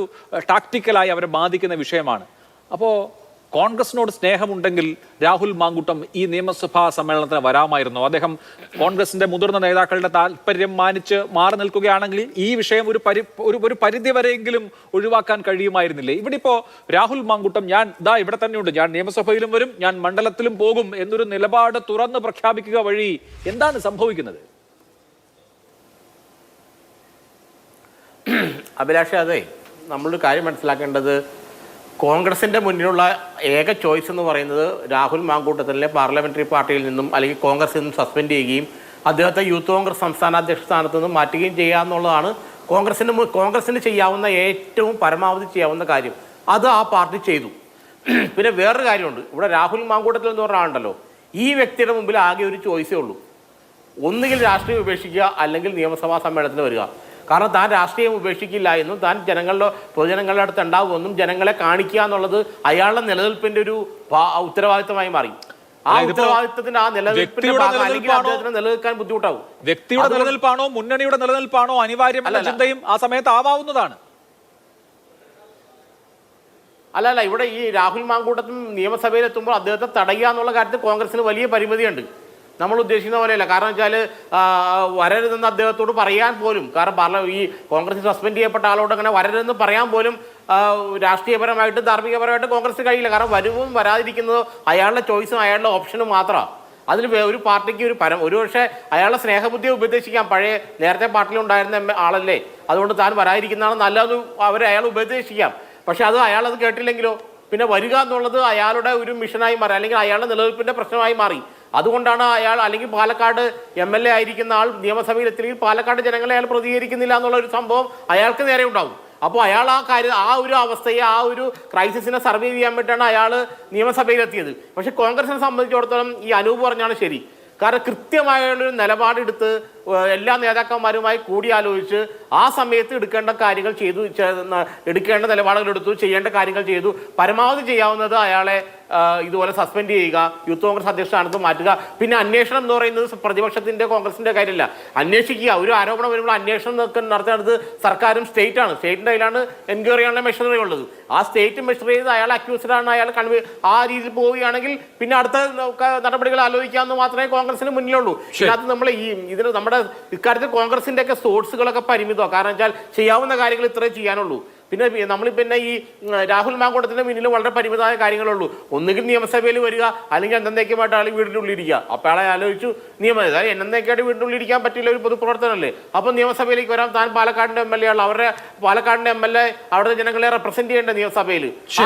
ടാക്ടിക്കലായി അവരെ ബാധിക്കുന്ന വിഷയമാണ്. അപ്പോൾ കോൺഗ്രസിനോട് സ്നേഹമുണ്ടെങ്കിൽ രാഹുൽ മാങ്കൂട്ടം ഈ നിയമസഭാ സമ്മേളനത്തിന് വരാമായിരുന്നു. അദ്ദേഹം കോൺഗ്രസിന്റെ മുതിർന്ന നേതാക്കളുടെ താല്പര്യം മാനിച്ച് മാറി നിൽക്കുകയാണെങ്കിൽ ഈ വിഷയം ഒരു പരിധി വരെയെങ്കിലും ഒഴിവാക്കാൻ കഴിയുമായിരുന്നില്ലേ? ഇവിടെ ഇപ്പോ രാഹുൽ മാങ്കൂട്ടം ഞാൻ ഇവിടെ തന്നെയുണ്ട്, ഞാൻ നിയമസഭയിലും വരും, ഞാൻ മണ്ഡലത്തിലും പോകും എന്നൊരു നിലപാട് തുറന്ന് പ്രഖ്യാപിക്കുക വഴി എന്താണ് സംഭവിക്കുന്നത്? അഭിലാഷ, അതെ, നമ്മളൊരു കാര്യം മനസ്സിലാക്കേണ്ടത്, കോൺഗ്രസിൻ്റെ മുന്നിലുള്ള ഏക ചോയ്സ് എന്ന് പറയുന്നത് രാഹുൽ മാങ്കൂട്ടത്തിലെ പാർലമെന്ററി പാർട്ടിയിൽ നിന്നും അല്ലെങ്കിൽ കോൺഗ്രസിൽ നിന്നും സസ്പെൻഡ് ചെയ്യുകയും അദ്ദേഹത്തെ യൂത്ത് കോൺഗ്രസ് സംസ്ഥാന അധ്യക്ഷ സ്ഥാനത്ത് നിന്നും മാറ്റുകയും ചെയ്യുക എന്നുള്ളതാണ് കോൺഗ്രസിന് ചെയ്യാവുന്ന ഏറ്റവും പരമാവധി ചെയ്യാവുന്ന കാര്യം. അത് ആ പാർട്ടി ചെയ്തു. പിന്നെ വേറൊരു കാര്യമുണ്ട്. ഇവിടെ രാഹുൽ മാങ്കൂട്ടത്തിൽ എന്ന് പറഞ്ഞ ആളുണ്ടല്ലോ, ഈ വ്യക്തിയുടെ മുമ്പിൽ ആകെ ഒരു ചോയ്സേ ഉള്ളൂ. ഒന്നുകിൽ രാഷ്ട്രീയം ഉപേക്ഷിക്കുക, അല്ലെങ്കിൽ നിയമസഭാ സമ്മേളനത്തിന് വരിക. കാരണം താൻ രാഷ്ട്രീയം ഉപേക്ഷിക്കില്ല എന്നും താൻ പൊതുജനങ്ങളുടെ അടുത്ത് ഉണ്ടാവുമെന്നും ജനങ്ങളെ കാണിക്കുക എന്നുള്ളത് അയാളുടെ നിലനിൽപ്പിന്റെ ഒരു ഉത്തരവാദിത്തമായി മാറി. ആ ഉത്തരവാദിത്തത്തിന്റെ ആ നിലനിൽപ്പിന്റെ ഭാഗം അല്ലെങ്കിൽ അദ്ദേഹത്തിന് നിലനിൽക്കാൻ ബുദ്ധിമുട്ടാവും. വ്യക്തിയുടെ നിലനിൽപ്പാണോ മുന്നണിയുടെ നിലനിൽപ്പാണോ അനിവാര്യമായ ചിന്തയും ആ സമയത്ത് ആവാവുന്നതാണ്. അല്ല, ഇവിടെ ഈ രാഹുൽ മാങ്കൂട്ടത്തിൽ നിയമസഭയിലെത്തുമ്പോൾ അദ്ദേഹത്തെ തടയുക എന്നുള്ള കാര്യത്തിൽ കോൺഗ്രസിന് വലിയ പരിമിതിയുണ്ട്. നമ്മൾ ഉദ്ദേശിക്കുന്ന പോലെയല്ല. കാരണം വെച്ചാൽ വരരുതെന്ന് അദ്ദേഹത്തോട് പറയാൻ പോലും, കാരണം ഈ കോൺഗ്രസ് സസ്പെൻഡ് ചെയ്യപ്പെട്ട ആളോട് അങ്ങനെ വരരുതെന്ന് പറയാൻ പോലും രാഷ്ട്രീയപരമായിട്ട് ധാർമ്മികപരമായിട്ട് കോൺഗ്രസ് കഴിയില്ല. കാരണം വരുവും വരാതിരിക്കുന്നത് അയാളുടെ ചോയ്സും അയാളുടെ ഓപ്ഷനും മാത്രമാണ്. അതിൽ ഒരു പാർട്ടിക്ക് ഒരു പക്ഷേ അയാളുടെ സ്നേഹബുദ്ധിയെ ഉപദേശിക്കാം. നേരത്തെ പാർട്ടിയിൽ ഉണ്ടായിരുന്ന ആളല്ലേ, അതുകൊണ്ട് താൻ വരാതിരിക്കുന്നതാണ് നല്ലത്, അയാൾ ഉപദേശിക്കാം. പക്ഷെ അയാളത് കേട്ടില്ലെങ്കിലോ പിന്നെ വരിക എന്നുള്ളത് അയാളുടെ ഒരു മിഷനായി മാറി, അല്ലെങ്കിൽ അയാളുടെ നിലനിൽപ്പിന്റെ പ്രശ്നമായി മാറി. അതുകൊണ്ടാണ് അയാൾ, അല്ലെങ്കിൽ പാലക്കാട് MLA ആയിരിക്കുന്ന ആൾ നിയമസഭയിൽ എത്തിയെങ്കിൽ പാലക്കാട് ജനങ്ങളെ അയാൾ പ്രതികരിക്കുന്നില്ല എന്നുള്ള ഒരു സംഭവം അയാൾക്ക് നേരെ ഉണ്ടാവും. അപ്പോൾ അയാൾ ആ ഒരു അവസ്ഥയെ, ആ ഒരു ക്രൈസിസിനെ സർവൈവ് ചെയ്യാൻ വേണ്ടിയിട്ടാണ് അയാൾ നിയമസഭയിലെത്തിയത്. പക്ഷെ കോൺഗ്രസിനെ സംബന്ധിച്ചിടത്തോളം ഈ അനൂപ് പറഞ്ഞാണ് ശരി. കാരണം കൃത്യമായുള്ളൊരു നിലപാടെടുത്ത് എല്ലാ നേതാക്കന്മാരുമായി കൂടിയാലോചിച്ച് ആ സമയത്ത് എടുക്കേണ്ട കാര്യങ്ങൾ ചെയ്തു, എടുക്കേണ്ട നിലപാടുകൾ എടുത്തു, ചെയ്യേണ്ട കാര്യങ്ങൾ ചെയ്തു. പരമാവധി ചെയ്യാവുന്നത് അയാളെ ഇതുപോലെ സസ്പെൻഡ് ചെയ്യുക, യൂത്ത് കോൺഗ്രസ് അധ്യക്ഷ സ്ഥാനത്ത് മാറ്റുക. പിന്നെ അന്വേഷണം എന്ന് പറയുന്നത് പ്രതിപക്ഷത്തിന്റെ കോൺഗ്രസിന്റെ കാര്യമില്ല. അന്വേഷിക്കുക, ഒരു ആരോപണം വരുമ്പോൾ അന്വേഷണം നടത്തുന്നത് സർക്കാരും സ്റ്റേറ്റാണ്. സ്റ്റേറ്റിന്റെ കയ്യിലാണ് എൻക്വയറി ചെയ്യാനുള്ള മെഷീനറി ഉള്ളത്. ആ സ്റ്റേറ്റ് മെഷർ ചെയ്ത് അയാൾ അക്യൂസ്ഡ് ആണ്, അയാൾ ആ രീതിയിൽ പോവുകയാണെങ്കിൽ പിന്നെ അടുത്ത നടപടികൾ ആലോചിക്കാമെന്ന് മാത്രമേ കോൺഗ്രസിന് മുന്നിലുള്ളൂ. ഇതിനകത്ത് നമ്മൾ നമ്മുടെ ഇക്കാര്യത്തിൽ കോൺഗ്രസിന്റെ ഒക്കെ സോഴ്സുകളൊക്കെ പരിമിതമാണ്. കാരണം വെച്ചാൽ ചെയ്യാവുന്ന കാര്യങ്ങൾ ഇത്രേ ചെയ്യാനുള്ളൂ. പിന്നെ നമ്മൾ പിന്നെ ഈ രാഹുൽ മാങ്കൂട്ടത്തിന്റെ പിന്നിൽ വളരെ പരിമിതമായ കാര്യങ്ങളുള്ളൂ. ഒന്നുകിൽ നിയമസഭയിൽ വരിക, അല്ലെങ്കിൽ എന്നേക്കുമായിട്ട് ആൾ വീടിൻ്റെ ഉള്ളിലിരിക്കുക. അപ്പോൾ ആളെ ആലോചിച്ചു എന്നേക്കായിട്ട് വീടിൻ്റെ ഉള്ളിലിരിക്കാൻ പറ്റില്ല, ഒരു പൊതുപ്രവർത്തനമല്ലേ. അപ്പോൾ നിയമസഭയിലേക്ക് വരാം. താൻ പാലക്കാടിന്റെ MLA ആണ്, അവരുടെ പാലക്കാടിന്റെ MLA അവിടുത്തെ ജനങ്ങളെ റെപ്രസെന്റ് ചെയ്യേണ്ട നിയമസഭയിൽ.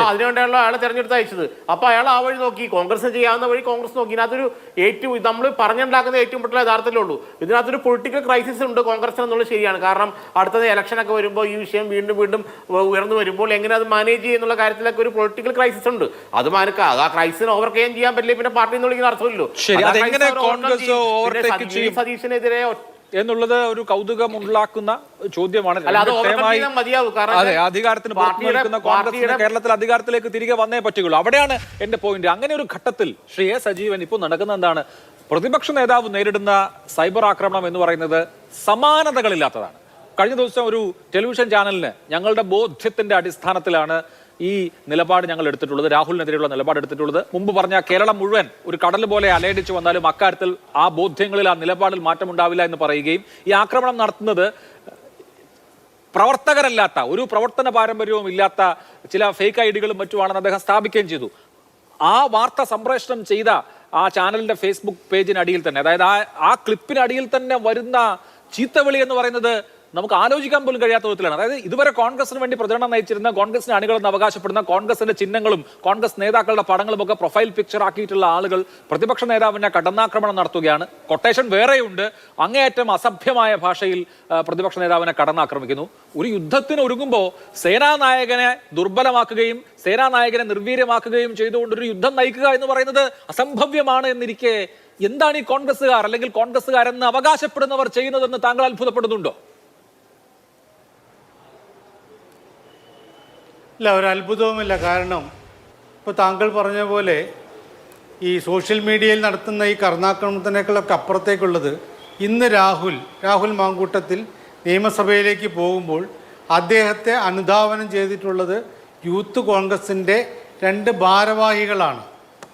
അതിനുവേണ്ടിയുള്ള ആളെ തെരഞ്ഞെടുത്ത് അയച്ചത്. അപ്പോൾ അയാൾ ആ വഴി നോക്കി, കോൺഗ്രസ് ചെയ്യാവുന്ന വഴി കോൺഗ്രസ് നോക്കി. ഇതിനകത്തൊരു ഏറ്റവും നമ്മൾ പറഞ്ഞുണ്ടാക്കുന്ന ഏറ്റവും പെട്ട യഥാർത്ഥത്തിലുള്ളൂ. ഇതിനകത്തൊരു പൊളിറ്റിക്കൽ ക്രൈസിസ് ഉണ്ട് കോൺഗ്രസിന് എന്നുള്ളത് ശരിയാണ്. കാരണം അടുത്തത് ഇലക്ഷനൊക്കെ വരുമ്പോൾ ഈ വിഷയം വീണ്ടും ഉയർന്നു വരുമ്പോൾ എങ്ങനെ അത് മാനേജ് ചെയ്യുന്നുള്ള കാര്യത്തിലൊക്കെ ഒരു പൊളിറ്റിക്കൽ ക്രൈസിസ് ഉണ്ട്. അത് ആ ക്രൈസിനെ ഓവർകം ചെയ്യാൻ പറ്റില്ല, പിന്നെ പാർട്ടി എന്ന് വിളിക്കുന്ന അർത്ഥമില്ലല്ലോ. സതീശനെതിരെ എന്നുള്ളത് ഒരു കൗതുകമുണ്ടാക്കുന്ന ചോദ്യമാണ്. അതെ, അധികാരത്തിന് കോൺഗ്രസ് കേരളത്തിൽ അധികാരത്തിലേക്ക് തിരികെ വന്നേ പറ്റുകയുള്ളൂ. അവിടെയാണ് എന്റെ പോയിന്റ്. അങ്ങനെ ഒരു ഘട്ടത്തിൽ ശ്രീ എ സജീവൻ ഇപ്പോൾ നടക്കുന്ന എന്താണ്? പ്രതിപക്ഷ നേതാവ് നേരിടുന്ന സൈബർ ആക്രമണം എന്ന് പറയുന്നത് സമാനതകളില്ലാത്തതാണ്. കഴിഞ്ഞ ദിവസം ഒരു ടെലിവിഷൻ ചാനലിന് ഞങ്ങളുടെ ബോധ്യത്തിന്റെ അടിസ്ഥാനത്തിലാണ് ഈ നിലപാട് ഞങ്ങൾ എടുത്തിട്ടുള്ളത്, രാഹുലിനെതിരെയുള്ള നിലപാട് എടുത്തിട്ടുള്ളത്. മുമ്പ് പറഞ്ഞ കേരളം മുഴുവൻ ഒരു കടൽ പോലെ അലയടിച്ചു വന്നാലും അക്കാര്യത്തിൽ ആ ബോധ്യങ്ങളിൽ, ആ നിലപാടിൽ മാറ്റമുണ്ടാവില്ല എന്ന് പറയുകയും ഈ ആക്രമണം നടത്തുന്നത് പ്രവർത്തകരല്ലാത്ത, ഒരു പ്രവർത്തന പാരമ്പര്യവും ഇല്ലാത്ത ചില ഫേക്ക് ഐഡികളും മറ്റുമാണെന്ന് അദ്ദേഹം സ്ഥാപിക്കുകയും ചെയ്തു. ആ വാർത്ത സംപ്രേഷണം ചെയ്ത ആ ചാനലിന്റെ ഫേസ്ബുക്ക് പേജിനടിയിൽ തന്നെ, അതായത് ആ ക്ലിപ്പിനടിയിൽ തന്നെ വരുന്ന ചീത്തവിളി എന്ന് പറയുന്നത് നമുക്ക് ആലോചിക്കാൻ പോലും കഴിയാത്ത വിധത്തിലാണ്. അതായത് ഇതുവരെ കോൺഗ്രസിന് വേണ്ടി പ്രചരണം നയിച്ചിരുന്ന, കോൺഗ്രസിന് അണികളെന്ന് അവകാശപ്പെടുന്ന, കോൺഗ്രസിന്റെ ചിഹ്നങ്ങളും കോൺഗ്രസ് നേതാക്കളുടെ പടങ്ങളും ഒക്കെ പ്രൊഫൈൽ പിക്ചർ ആക്കിയിട്ടുള്ള ആളുകൾ പ്രതിപക്ഷ നേതാവിനെ കടന്നാക്രമണം നടത്തുകയാണ്. കൊട്ടേഷൻ വേറെയുണ്ട്. അങ്ങേയറ്റം അസഭ്യമായ ഭാഷയിൽ പ്രതിപക്ഷ നേതാവിനെ കടന്നാക്രമിക്കുന്നു. ഒരു യുദ്ധത്തിന് ഒരുങ്ങുമ്പോൾ സേനാനായകനെ ദുർബലമാക്കുകയും സേനാനായകനെ നിർവീര്യമാക്കുകയും ചെയ്തുകൊണ്ടൊരു യുദ്ധം നയിക്കുക എന്ന് പറയുന്നത് അസംഭവ്യമാണ് എന്നിരിക്കെ എന്താണ് ഈ കോൺഗ്രസ്സുകാർ അല്ലെങ്കിൽ കോൺഗ്രസ്സുകാരെന്ന് അവകാശപ്പെടുന്നവർ ചെയ്യുന്നതെന്ന് താങ്കൾ അത്ഭുതപ്പെടുന്നുണ്ടോ? ഇല്ല, ഒരു അത്ഭുതവുമില്ല. കാരണം ഇപ്പോൾ താങ്കൾ പറഞ്ഞ പോലെ ഈ സോഷ്യൽ മീഡിയയിൽ നടത്തുന്ന ഈ കടന്നാക്രമണത്തിനേക്കാളൊക്കെ അപ്പുറത്തേക്കുള്ളത്, ഇന്ന് രാഹുൽ മാങ്കൂട്ടത്തിൽ നിയമസഭയിലേക്ക് പോകുമ്പോൾ അദ്ദേഹത്തെ അനുധാവനം ചെയ്തിട്ടുള്ളത് യൂത്ത് കോൺഗ്രസിൻ്റെ 2 ഭാരവാഹികളാണ്.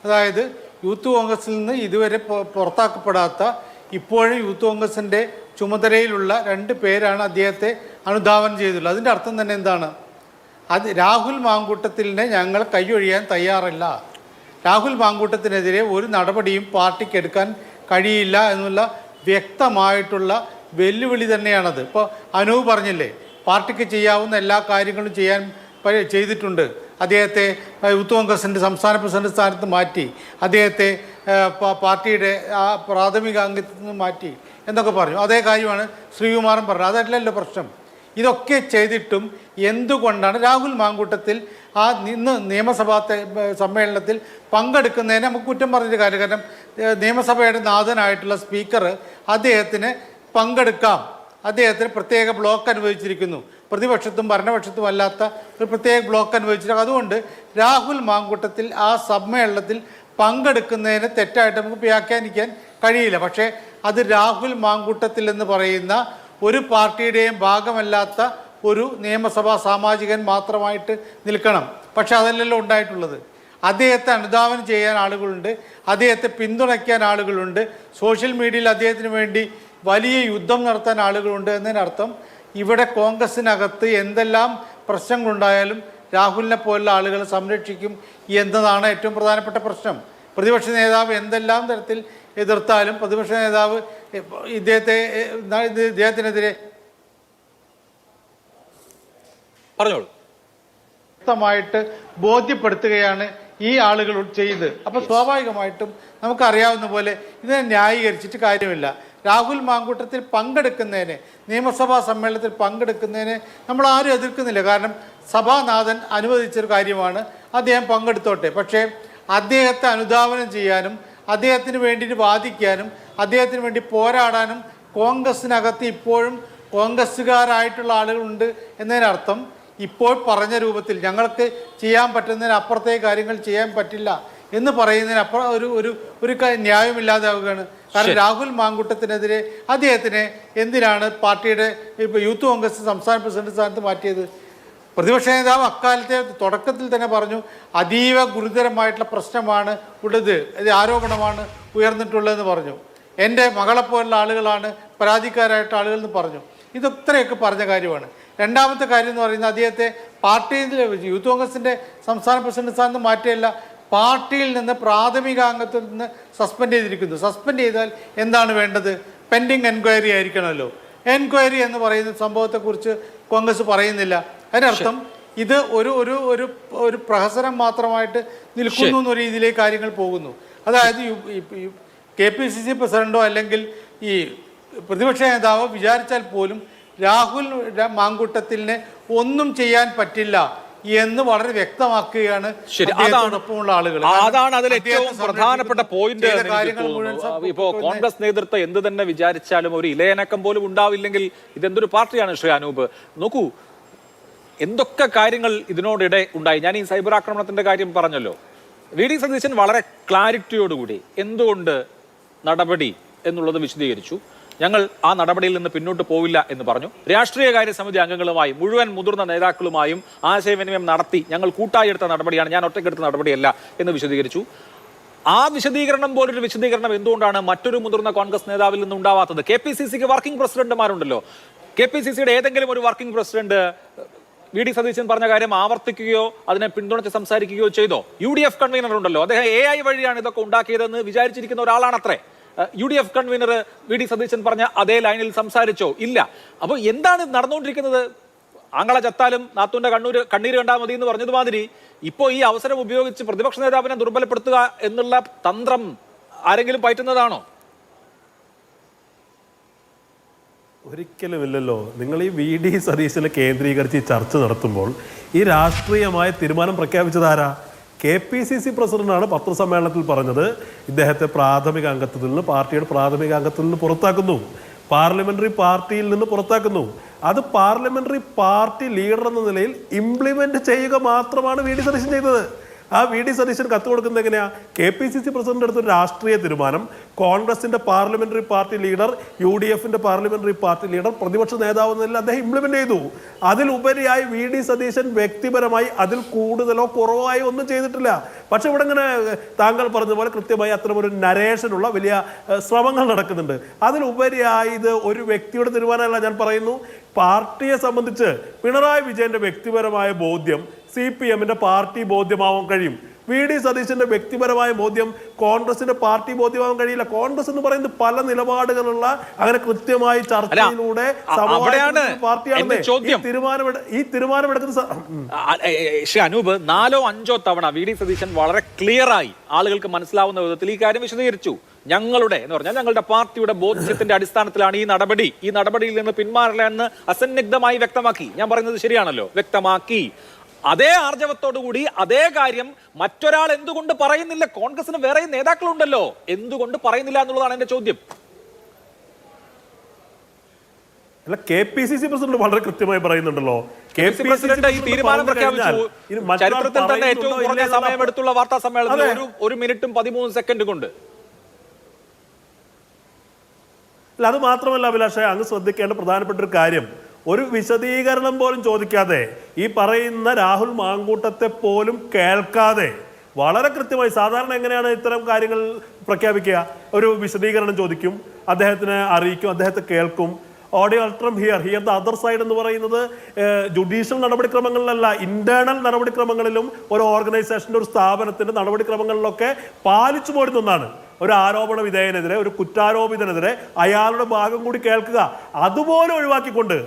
അതായത് യൂത്ത് കോൺഗ്രസിൽ നിന്ന് ഇതുവരെ പുറത്താക്കപ്പെടാത്ത, ഇപ്പോഴും യൂത്ത് കോൺഗ്രസിൻ്റെ ചുമതലയിലുള്ള 2 പേരാണ് അദ്ദേഹത്തെ അനുധാവനം ചെയ്തിട്ടുള്ളത്. അതിൻ്റെ അർത്ഥം തന്നെ എന്താണ്? അത് രാഹുൽ മാങ്കൂട്ടത്തിലിനെ ഞങ്ങൾ കൈയൊഴിയാൻ തയ്യാറല്ല. രാഹുൽ മാങ്കൂട്ടത്തിനെതിരെ ഒരു നടപടിയും പാർട്ടിക്ക് എടുക്കാൻ കഴിയില്ല എന്നുള്ള വ്യക്തമായിട്ടുള്ള വെല്ലുവിളി തന്നെയാണത്. ഇപ്പോൾ അനൂപ് പറഞ്ഞില്ലേ, പാർട്ടിക്ക് ചെയ്യാവുന്ന എല്ലാ കാര്യങ്ങളും ചെയ്തിട്ടുണ്ട്. അദ്ദേഹത്തെ യൂത്ത് കോൺഗ്രസിൻ്റെ സംസ്ഥാന പ്രസിഡന്റ് സ്ഥാനത്ത് മാറ്റി, അദ്ദേഹത്തെ പാർട്ടിയുടെ ആ പ്രാഥമിക അംഗത്തിൽ നിന്ന് മാറ്റി എന്നൊക്കെ പറഞ്ഞു. അതേ കാര്യമാണ് ശ്രീകുമാറും പറഞ്ഞത്. അതല്ലല്ലോ പ്രശ്നം. ഇതൊക്കെ ചെയ്തിട്ടും എന്തുകൊണ്ടാണ് രാഹുൽ മാങ്കൂട്ടത്തിൽ ഇന്ന് നിയമസഭാ സമ്മേളനത്തിൽ പങ്കെടുക്കുന്നതിന് നമുക്ക് കുറ്റം പറഞ്ഞൊരു കാര്യം? കാരണം നിയമസഭയുടെ നാഥനായിട്ടുള്ള സ്പീക്കർ അദ്ദേഹത്തിന് പങ്കെടുക്കാം, അദ്ദേഹത്തിന് പ്രത്യേക ബ്ലോക്ക് അനുവദിച്ചിരിക്കുന്നു. പ്രതിപക്ഷത്തും ഭരണപക്ഷത്തും അല്ലാത്ത ഒരു പ്രത്യേക ബ്ലോക്ക് അനുവദിച്ചിരിക്കും. അതുകൊണ്ട് രാഹുൽ മാങ്കൂട്ടത്തിൽ ആ സമ്മേളനത്തിൽ പങ്കെടുക്കുന്നതിന് തെറ്റായിട്ട് നമുക്ക് വ്യാഖ്യാനിക്കാൻ കഴിയില്ല. പക്ഷേ അത് രാഹുൽ മാങ്കൂട്ടത്തിൽ എന്ന് പറയുന്ന ഒരു പാർട്ടിയുടെയും ഭാഗമല്ലാത്ത ഒരു നിയമസഭാ സാമാജികൻ മാത്രമായിട്ട് നിൽക്കണം. പക്ഷെ അതല്ലല്ലോ ഉണ്ടായിട്ടുള്ളത്. അദ്ദേഹത്തെ അനുധാവനം ചെയ്യാൻ ആളുകളുണ്ട്, അദ്ദേഹത്തെ പിന്തുണയ്ക്കാൻ ആളുകളുണ്ട്, സോഷ്യൽ മീഡിയയിൽ അദ്ദേഹത്തിന് വേണ്ടി വലിയ യുദ്ധം നടത്താൻ ആളുകളുണ്ട്. എന്നതിനർത്ഥം ഇവിടെ കോൺഗ്രസിനകത്ത് എന്തെല്ലാം പ്രശ്നങ്ങളുണ്ടായാലും രാഹുലിനെ പോലുള്ള ആളുകളെ സംരക്ഷിക്കും എന്നതാണ് ഏറ്റവും പ്രധാനപ്പെട്ട പ്രശ്നം. പ്രതിപക്ഷ നേതാവ് എന്തെല്ലാം തരത്തിൽ എതിർത്താലും പ്രതിപക്ഷ നേതാവ് ഇദ്ദേഹത്തിനെതിരെ പറഞ്ഞോളൂ. വ്യക്തമായിട്ട് ബോധ്യപ്പെടുത്തുകയാണ് ഈ ആളുകൾ ചെയ്ത്. അപ്പോൾ സ്വാഭാവികമായിട്ടും നമുക്കറിയാവുന്ന പോലെ ഇതിനെ ന്യായീകരിച്ചിട്ട് കാര്യമില്ല. രാഹുൽ മാങ്കൂട്ടത്തിൽ പങ്കെടുക്കുന്നതിന്, നിയമസഭാ സമ്മേളനത്തിൽ പങ്കെടുക്കുന്നതിന് നമ്മൾ ആരും എതിർക്കുന്നില്ല. കാരണം സഭാനാഥൻ അനുവദിച്ചൊരു കാര്യമാണ്, അദ്ദേഹം പങ്കെടുത്തോട്ടെ. പക്ഷേ അദ്ദേഹത്തെ അനുധാവനം ചെയ്യാനും അദ്ദേഹത്തിന് വേണ്ടിയിട്ട് വാദിക്കാനും അദ്ദേഹത്തിന് വേണ്ടി പോരാടാനും കോൺഗ്രസിനകത്ത് ഇപ്പോഴും കോൺഗ്രസ്സുകാരായിട്ടുള്ള ആളുകളുണ്ട് എന്നതിനർത്ഥം ഇപ്പോൾ പറഞ്ഞ രൂപത്തിൽ ഞങ്ങൾക്ക് ചെയ്യാൻ പറ്റുന്നതിന് അപ്പുറത്തെ കാര്യങ്ങൾ ചെയ്യാൻ പറ്റില്ല എന്ന് പറയുന്നതിനപ്പുറം ഒരു ന്യായമില്ലാതാവുകയാണ്. കാരണം രാഹുൽ മാങ്കൂട്ടത്തിനെതിരെ അദ്ദേഹത്തിനെ എന്തിനാണ് പാർട്ടിയുടെ ഇപ്പോൾ യൂത്ത് കോൺഗ്രസ് സംസ്ഥാന പ്രസിഡന്റ് സ്ഥാനത്ത് മാറ്റിയത്? പ്രതിപക്ഷ നേതാവ് അക്കാലത്തെ തുടക്കത്തിൽ തന്നെ പറഞ്ഞു, അതീവ ഗുരുതരമായിട്ടുള്ള പ്രശ്നമാണ് ഉള്ളത്, ഇത് ആരോപണമാണ് ഉയർന്നിട്ടുള്ളതെന്ന് പറഞ്ഞു. എൻ്റെ മകളെപ്പോലുള്ള ആളുകളാണ് പരാതിക്കാരായിട്ട് ആളുകൾ എന്ന് പറഞ്ഞു. ഇതൊത്രയൊക്കെ പറഞ്ഞ കാര്യമാണ്. രണ്ടാമത്തെ കാര്യം എന്ന് പറയുന്നത് അദ്ദേഹത്തെ പാർട്ടിയിൽ യൂത്ത് കോൺഗ്രസിൻ്റെ സംസ്ഥാന പ്രസിഡന്റ് സ്ഥാനത്ത് മാറ്റിയല്ല, പാർട്ടിയിൽ നിന്ന് പ്രാഥമിക അംഗത്തിൽ നിന്ന് സസ്പെൻഡ് ചെയ്തിരിക്കുന്നു. സസ്പെൻഡ് ചെയ്താൽ എന്താണ് വേണ്ടത്? Pending enquiry ആയിരിക്കണമല്ലോ. എൻക്വയറി എന്ന് പറയുന്ന സംഭവത്തെക്കുറിച്ച് കോൺഗ്രസ് പറയുന്നില്ല. അതിനർത്ഥം ഇത് ഒരു ഒരു ഒരു ഒരു പ്രഹസനം മാത്രമായിട്ട് നിൽക്കുന്നു എന്ന രീതിയിലേക്ക് കാര്യങ്ങൾ പോകുന്നു. അതായത് KPCC പ്രസിഡന്റോ അല്ലെങ്കിൽ ഈ പ്രതിപക്ഷ നേതാവോ വിചാരിച്ചാൽ പോലും രാഹുൽ മാങ്കൂട്ടത്തിലിനെ ഒന്നും ചെയ്യാൻ പറ്റില്ല എന്ന് വളരെ വ്യക്തമാക്കുകയാണ് ഒപ്പമുള്ള ആളുകൾ. അതാണ് അതിൽ ഏറ്റവും പ്രധാനപ്പെട്ട പോയിന്റ്. ഇപ്പോ കോൺഗ്രസ് നേതൃത്വം എന്ത് തന്നെ വിചാരിച്ചാലും ഒരു ഇലയനക്കം പോലും ഉണ്ടാവില്ലെങ്കിൽ ഇതെന്തൊരു പാർട്ടിയാണ് ശ്രീ അനൂപ്? നോക്കൂ, എന്തൊക്കെ കാര്യങ്ങൾ ഇതിനോടിടെ ഉണ്ടായി. ഞാൻ ഈ സൈബർ ആക്രമണത്തിന്റെ കാര്യം പറഞ്ഞല്ലോ. VD സതീശൻ വളരെ ക്ലാരിറ്റിയോടുകൂടി എന്തുകൊണ്ട് നടപടി എന്നുള്ളത് വിശദീകരിച്ചു. ഞങ്ങൾ ആ നടപടിയിൽ നിന്ന് പിന്നോട്ട് പോവില്ല എന്ന് പറഞ്ഞു. രാഷ്ട്രീയകാര്യ സമിതി അംഗങ്ങളുമായും മുഴുവൻ മുതിർന്ന നേതാക്കളുമായും ആശയവിനിമയം നടത്തി ഞങ്ങൾ കൂട്ടായി എടുത്ത നടപടിയാണ്, ഞാൻ ഒറ്റയ്ക്കെടുത്ത നടപടിയല്ല എന്ന് വിശദീകരിച്ചു. ആ വിശദീകരണം പോലൊരു വിശദീകരണം എന്തുകൊണ്ടാണ് മറ്റൊരു മുതിർന്ന കോൺഗ്രസ് നേതാവിൽ നിന്ന് ഉണ്ടാവാത്തത്? KPCCക്ക് വർക്കിംഗ് പ്രസിഡന്റുമാരുണ്ടല്ലോ. KPCCയുടെ ഏതെങ്കിലും ഒരു വർക്കിംഗ് പ്രസിഡന്റ് VD സതീശൻ പറഞ്ഞ കാര്യം ആവർത്തിക്കുകയോ അതിനെ പിന്തുണച്ച് സംസാരിക്കുകയോ ചെയ്തോ? UDF കൺവീനർ ഉണ്ടല്ലോ, അദ്ദേഹം AI വഴിയാണ് ഇതൊക്കെ ഉണ്ടാക്കിയതെന്ന് വിചാരിച്ചിരിക്കുന്ന ഒരാളാണത്രേ. UDF കൺവീനർ VD സതീശൻ പറഞ്ഞ അതേ ലൈനിൽ സംസാരിച്ചോ? ഇല്ല. അപ്പോൾ എന്താണ് നടന്നുകൊണ്ടിരിക്കുന്നത്? ആങ്ങളെ ചത്താലും നാത്തൂന്റെ കണ്ണീര് കണ്ടാൽ മതി എന്ന് പറഞ്ഞതുമാതിരി ഇപ്പോൾ ഈ അവസരം ഉപയോഗിച്ച് പ്രതിപക്ഷ നേതാവിനെ ദുർബലപ്പെടുത്തുക എന്നുള്ള തന്ത്രം ആരെങ്കിലും പയറ്റുന്നതാണോ? ഒരിക്കലും ഇല്ലല്ലോ. നിങ്ങൾ ഈ VD സതീശനെ കേന്ദ്രീകരിച്ച് ഈ ചർച്ച നടത്തുമ്പോൾ ഈ രാഷ്ട്രീയമായ തീരുമാനം പ്രഖ്യാപിച്ചതാരാ? KPCC പ്രസിഡന്റാണ് പത്രസമ്മേളനത്തിൽ പറഞ്ഞത് ഇദ്ദേഹത്തെ പ്രാഥമിക അംഗത്വത്തിൽ നിന്ന്, പാർട്ടിയുടെ പ്രാഥമിക അംഗത്വത്തിൽ നിന്ന് പുറത്താക്കുന്നു, പാർലമെന്ററി പാർട്ടിയിൽ നിന്ന് പുറത്താക്കുന്നു. അത് പാർലമെന്ററി പാർട്ടി ലീഡർ എന്ന നിലയിൽ ഇംപ്ലിമെന്റ് ചെയ്യുക മാത്രമാണ് VD സതീശൻ ചെയ്തത്. ആ VD സതീശൻ കത്ത് കൊടുക്കുന്നത് എങ്ങനെയാ? KPCC പ്രസിഡന്റ് എടുത്തൊരു രാഷ്ട്രീയ തീരുമാനം കോൺഗ്രസിന്റെ പാർലമെന്ററി പാർട്ടി ലീഡർ, UDFന്റെ പാർലമെന്ററി പാർട്ടി ലീഡർ, പ്രതിപക്ഷ നേതാവ് എന്ന നിലയിൽ അദ്ദേഹം ഇംപ്ലിമെന്റ് ചെയ്തു. അതിലുപരിയായി VD സതീശൻ വ്യക്തിപരമായി അതിൽ കൂടുതലോ കുറവായോ ഒന്നും ചെയ്തിട്ടില്ല. പക്ഷെ ഇവിടെ ഇങ്ങനെ താങ്കൾ പറഞ്ഞ പോലെ കൃത്യമായി അത്തരമൊരു നരേഷനുള്ള വലിയ ശ്രമങ്ങൾ നടക്കുന്നുണ്ട്. അതിലുപരിയായി ഇത് ഒരു വ്യക്തിയുടെ തീരുമാനമല്ല. ഞാൻ പറയുന്നു, പാർട്ടിയെ സംബന്ധിച്ച് പിണറായി വിജയന്റെ വ്യക്തിപരമായ ബോധ്യം CPMന്റെ പാർട്ടി ബോധ്യമാവാൻ കഴിയും. VD സതീശന്റെ വ്യക്തിപരമായ ബോധ്യം കോൺഗ്രസിന്റെ പാർട്ടി ബോധ്യമാവാൻ കഴിയില്ല. കോൺഗ്രസ് എന്ന് പറയുന്നത് പല നിലപാടുകളുള്ള അങ്ങനെ കൃത്യമായി ചർച്ചയിലൂടെ പാർട്ടിയാണ് ഈ തീരുമാനമെടുക്കുന്ന. ശ്രീ അനൂപ്, 4ഓ 5ഓ തവണ VD സതീശൻ വളരെ ക്ലിയറായി ആളുകൾക്ക് മനസ്സിലാവുന്ന വിധത്തിൽ ഈ കാര്യം വിശദീകരിച്ചു. ഞങ്ങളുടെ എന്ന് പറഞ്ഞാൽ ഞങ്ങളുടെ പാർട്ടിയുടെ ബോധ്യത്തിന്റെ അടിസ്ഥാനത്തിലാണ് ഈ നടപടിയിൽ നിന്ന് പിന്മാറില്ല എന്ന് അസന്നിഗ്ധമായി വ്യക്തമാക്കി. ഞാൻ പറയുന്നത് ശരിയാണല്ലോ, വ്യക്തമാക്കി. അതേ ആർജവത്തോടുകൂടി അതേ കാര്യം മറ്റൊരാൾ എന്തുകൊണ്ട് പറയുന്നില്ല? കോൺഗ്രസിന് വേറെ നേതാക്കളുണ്ടല്ലോ, എന്തുകൊണ്ട് പറയുന്നില്ല എന്നുള്ളതാണ് എന്റെ ചോദ്യം. അല്ല, KPCC പ്രസിഡന്റ് വളരെ കൃത്യമായി പറയുന്നുണ്ടല്ലോ. പ്രസിഡന്റ് ഈ തീരുമാനം പ്രഖ്യാപിച്ചു. ചരിത്രത്തിൽ തന്നെ ഏറ്റവും കുറഞ്ഞ സമയമെടുത്തുള്ള വാർത്താ സമ്മേളനത്തിൽ 1 മിനിറ്റും 13 സെക്കൻഡ് കൊണ്ട്. അല്ല, അത് മാത്രമല്ല അഭിലാഷേ, അങ്ങ് ശ്രദ്ധിക്കേണ്ട പ്രധാനപ്പെട്ട ഒരു കാര്യം, ഒരു വിശദീകരണം പോലും ചോദിക്കാതെ ഈ പറയുന്ന രാഹുൽ മാങ്കൂട്ടത്തെ പോലും കേൾക്കാതെ വളരെ കൃത്യമായി, സാധാരണ എങ്ങനെയാണ് ഇത്തരം കാര്യങ്ങൾ പ്രഖ്യാപിക്കുക? ഒരു വിശദീകരണം ചോദിക്കും, അദ്ദേഹത്തിന് അറിയിക്കും, അദ്ദേഹത്തെ കേൾക്കും. ഓഡിയോ അൾട്രം ഹിയർ ദ അതർ സൈഡ് എന്ന് പറയുന്നത് ജുഡീഷ്യൽ നടപടിക്രമങ്ങളിലല്ല, ഇന്റേണൽ നടപടിക്രമങ്ങളിലും ഒരു ഓർഗനൈസേഷൻ്റെ, ഒരു സ്ഥാപനത്തിൻ്റെ നടപടിക്രമങ്ങളിലൊക്കെ പാലിച്ചു പോരുന്ന ഒന്നാണ്. ഒരു ആരോപണ വിധേയനെതിരെ, ഒരു കുറ്റാരോപിതനെതിരെ അയാളുടെ ഭാഗം കൂടി കേൾക്കുക. അതുപോലെ ഒഴിവാക്കിക്കൊണ്ട്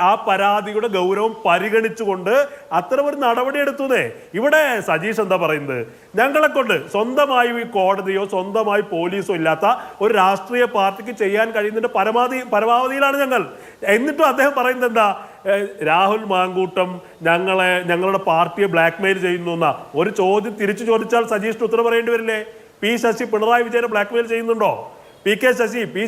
ആ പരാതിയുടെ ഗൗരവം പരിഗണിച്ചുകൊണ്ട് അത്തരമൊരു നടപടിയെടുത്തതേ. ഇവിടെ സജീഷ് എന്താ പറയുന്നത്? ഞങ്ങളെ കൊണ്ട് സ്വന്തമായി കോടതിയോ സ്വന്തമായി പോലീസോ ഇല്ലാത്ത ഒരു രാഷ്ട്രീയ പാർട്ടിക്ക് ചെയ്യാൻ കഴിയുന്നതിന്റെ പരമാവധിയിലാണ് ഞങ്ങൾ. എന്നിട്ടും അദ്ദേഹം പറയുന്നത് എന്താ? രാഹുൽ മാങ്കൂട്ടം ഞങ്ങളുടെ പാർട്ടിയെ ബ്ലാക്ക്മെയിൽ ചെയ്യുന്നു എന്നാ. ഒരു ചോദ്യം തിരിച്ചു ചോദിച്ചാൽ സജീഷിന് ഉത്തരം പറയേണ്ടി വരില്ലേ? P ശശി പിണറായി വിജയനെ ബ്ലാക്ക്മെയിൽ ചെയ്യുന്നുണ്ടോ? പി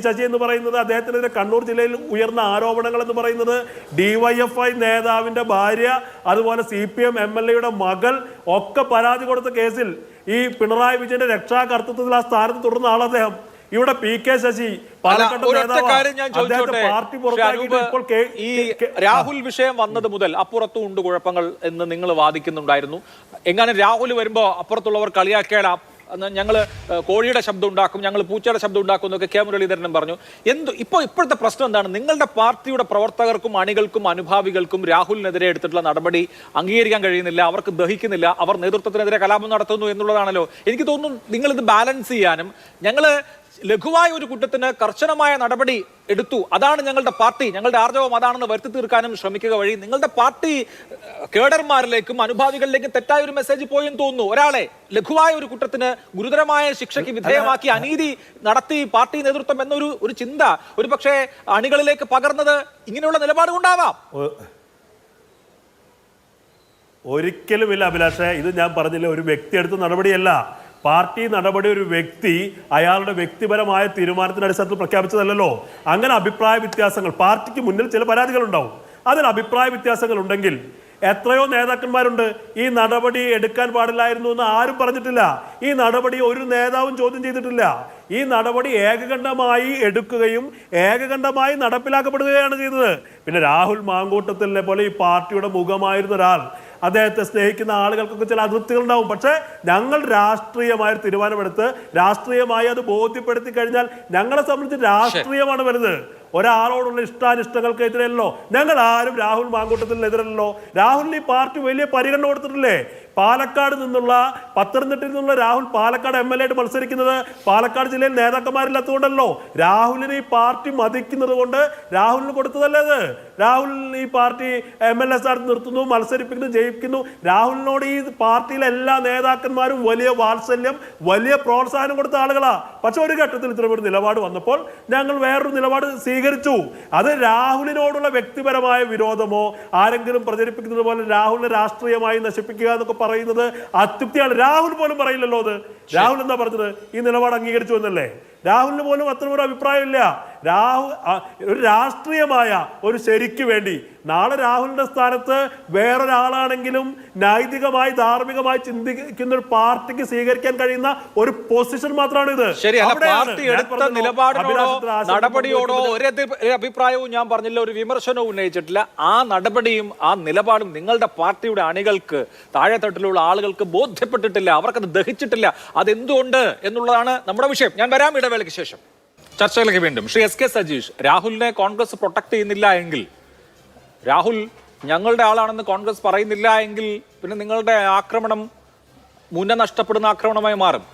ശശി എന്ന് പറയുന്നത് അദ്ദേഹത്തിനെതിരെ കണ്ണൂർ ജില്ലയിൽ ഉയർന്ന ആരോപണങ്ങൾ എന്ന് പറയുന്നത് DYFI നേതാവിന്റെ ഭാര്യ, അതുപോലെ CPM MLA മകൾ ഒക്കെ പരാതി കൊടുത്ത കേസിൽ ഈ പിണറായി വിജയന്റെ രക്ഷാകർത്തൃത്വത്തിൽ ആ സ്ഥാനത്ത് തുടർന്ന ആൾ അദ്ദേഹം. ഇവിടെ PK ശശി ഈ രാഹുൽ വിഷയം വന്നത് മുതൽ അപ്പുറത്തും ഉണ്ട് കുഴപ്പങ്ങൾ എന്ന് നിങ്ങൾ വാദിക്കുന്നുണ്ടായിരുന്നു. എങ്ങനെ രാഹുൽ വരുമ്പോ അപ്പുറത്തുള്ളവർ കളിയാക്കിയാൽ ഞങ്ങൾ കോഴിയുടെ ശബ്ദം ഉണ്ടാക്കും, ഞങ്ങൾ പൂച്ചയുടെ ശബ്ദം ഉണ്ടാക്കും എന്നൊക്കെ കെ മുരളീധരനും പറഞ്ഞു. ഇപ്പോഴത്തെ പ്രശ്നം എന്താണ്? നിങ്ങളുടെ പാർട്ടിയുടെ പ്രവർത്തകർക്കും അണികൾക്കും അനുഭാവികൾക്കും രാഹുലിനെതിരെ എടുത്തിട്ടുള്ള നടപടി അംഗീകരിക്കാൻ കഴിയുന്നില്ല, അവർക്ക് ദഹിക്കുന്നില്ല, അവർ നേതൃത്വത്തിനെതിരെ കലാപം നടത്തുന്നു എന്നുള്ളതാണല്ലോ. എനിക്ക് തോന്നുന്നു നിങ്ങളിത് ബാലൻസ് ചെയ്യാനും ഞങ്ങൾ ലഘുവായ ഒരു കുറ്റത്തിന് കർശനമായ നടപടി എടുത്തു, അതാണ് ഞങ്ങളുടെ പാർട്ടി, ഞങ്ങളുടെ ആർജവം അതാണെന്ന് വരുത്തി തീർക്കാനും ശ്രമിക്കുക വഴി നിങ്ങളുടെ പാർട്ടി കേഡർമാരിലേക്കും അനുഭാവികളിലേക്കും തെറ്റായ ഒരു മെസ്സേജ് പോയെന്ന് തോന്നുന്നു. ഒരാളെ ലഘുവായ ഒരു കുറ്റത്തിന് ഗുരുതരമായ ശിക്ഷയ്ക്ക് വിധേയമാക്കി അനീതി നടത്തി പാർട്ടി നേതൃത്വം എന്നൊരു ചിന്ത ഒരു പക്ഷേ അണികളിലേക്ക് പകർന്നത് ഇങ്ങനെയുള്ള നിലപാട് കൊണ്ടാവാം. ഒരിക്കലുമില്ല അഭിലാഷേ, ഇത് ഞാൻ പറഞ്ഞില്ല, ഒരു വ്യക്തി എടുത്ത നടപടിയല്ല. പാർട്ടി നടപടി ഒരു വ്യക്തി അയാളുടെ വ്യക്തിപരമായ തീരുമാനത്തിന്റെ അടിസ്ഥാനത്തിൽ പ്രഖ്യാപിച്ചതല്ലോ. അങ്ങനെ അഭിപ്രായ വ്യത്യാസങ്ങൾ, പാർട്ടിക്ക് മുന്നിൽ ചില പരാതികളുണ്ടാവും, അതിൽ അഭിപ്രായ വ്യത്യാസങ്ങൾ ഉണ്ടെങ്കിൽ എത്രയോ നേതാക്കന്മാരുണ്ട് ഈ നടപടി എടുക്കാൻ പാടില്ലായിരുന്നു എന്ന് ആരും പറഞ്ഞിട്ടില്ല. ഈ നടപടി ഒരു നേതാവും ചോദ്യം ചെയ്തിട്ടില്ല. ഈ നടപടി ഏകകണ്ഠമായി എടുക്കുകയും ഏകകണ്ഠമായി നടപ്പിലാക്കപ്പെടുകയാണ് ചെയ്തത്. പിന്നെ രാഹുൽ മാങ്കൂട്ടത്തിലെ പോലെ ഈ പാർട്ടിയുടെ മുഖമായിരുന്ന ഒരാൾ, അദ്ദേഹത്തെ സ്നേഹിക്കുന്ന ആളുകൾക്കൊക്കെ ചില അതൃപ്തികളുണ്ടാവും. പക്ഷേ ഞങ്ങൾ രാഷ്ട്രീയമായ തീരുമാനമെടുത്ത് രാഷ്ട്രീയമായി അത് ബോധ്യപ്പെടുത്തി കഴിഞ്ഞാൽ ഞങ്ങളെ സംബന്ധിച്ച് രാഷ്ട്രീയമാണ് വരുന്നത്. ഒരാളോടുള്ള ഇഷ്ടാനിഷ്ടങ്ങൾക്ക് എതിരല്ലോ. ഞങ്ങൾ ആരും രാഹുൽ മാങ്കൂട്ടത്തിന് എതിരല്ലോ. രാഹുലിന് ഈ പാർട്ടി വലിയ പരിഗണന കൊടുത്തിട്ടില്ലേ? പാലക്കാട് നിന്നുള്ള, പത്തനംതിട്ടയിൽ നിന്നുള്ള രാഹുൽ പാലക്കാട് MLA ആയിട്ട് മത്സരിക്കുന്നത് പാലക്കാട് ജില്ലയിൽ നേതാക്കന്മാരില്ലാത്തതുകൊണ്ടല്ലോ. രാഹുലിന് ഈ പാർട്ടി മതിക്കുന്നത് കൊണ്ട് രാഹുലിന് കൊടുത്തതല്ലേ അത്. രാഹുൽ ഈ പാർട്ടി MLA സ്ഥാനത്ത് നിർത്തുന്നു, മത്സരിപ്പിക്കുന്നു, ജയിക്കുന്നു. രാഹുലിനോട് ഈ പാർട്ടിയിലെ എല്ലാ നേതാക്കന്മാരും വലിയ വാത്സല്യം, വലിയ പ്രോത്സാഹനം കൊടുത്ത ആളുകളാ. പക്ഷെ ഒരു ഘട്ടത്തിൽ ഇത്തരമൊരു നിലപാട് വന്നപ്പോൾ ഞങ്ങൾ വേറൊരു നിലപാട് സ്വീകരിച്ചു. അത് രാഹുലിനോടുള്ള വ്യക്തിപരമായ വിരോധമോ ആരെങ്കിലും പ്രചരിപ്പിക്കുന്നത് പോലെ രാഹുലിനെ രാഷ്ട്രീയമായി നശിപ്പിക്കുക എന്നൊക്കെ പറയുന്നത് അത്യുക്തിയാണ്. രാഹുൽ പോലും പറയില്ലല്ലോ അത്. രാഹുൽ എന്താ പറഞ്ഞത്? ഈ നിലപാട് അംഗീകരിച്ചു എന്നല്ലേ. രാഹുലിന് പോലും അത്തരമൊരു അഭിപ്രായമില്ല. ഒരു രാഷ്ട്രീയമായ ഒരു ശരിക്ക് വേണ്ടി നാളെ രാഹുലിന്റെ സ്ഥാനത്ത് വേറൊരാളാണെങ്കിലും നൈതികമായി ധാർമ്മികമായി ചിന്തിക്കുന്ന ഒരു പാർട്ടിക്ക് സ്വീകരിക്കാൻ കഴിയുന്ന ഒരു പൊസിഷൻ മാത്രമാണ് ഇത്. പാർട്ടി എടുത്ത നിലപാടിനോടോ നടപടിയോടോ ഒരു അഭിപ്രായവും ഞാൻ പറഞ്ഞില്ല, ഒരു വിമർശനവും ഉന്നയിച്ചിട്ടില്ല. ആ നടപടിയും ആ നിലപാടും നിങ്ങളുടെ പാർട്ടിയുടെ അണികൾക്ക്, താഴെത്തട്ടിലുള്ള ആളുകൾക്ക് ബോധ്യപ്പെട്ടിട്ടില്ല, അവർക്കത് ദഹിച്ചിട്ടില്ല. അതെന്തുകൊണ്ട് എന്നുള്ളതാണ് നമ്മുടെ വിഷയം. ഞാൻ വരാം ഇടവേളയ്ക്ക് ശേഷം. ചർച്ചയിലേക്ക് വീണ്ടും. ശ്രീ SK സജീഷ്, രാഹുലിനെ കോൺഗ്രസ് പ്രൊട്ടക്ട് ചെയ്യുന്നില്ല എങ്കിൽ, രാഹുൽ ഞങ്ങളുടെ ആളാണെന്ന് കോൺഗ്രസ് പറയുന്നില്ല എങ്കിൽ പിന്നെ നിങ്ങളുടെ ആക്രമണം മുന്നേ നഷ്ടപ്പെടുന്ന ആക്രമണമായി മാറും.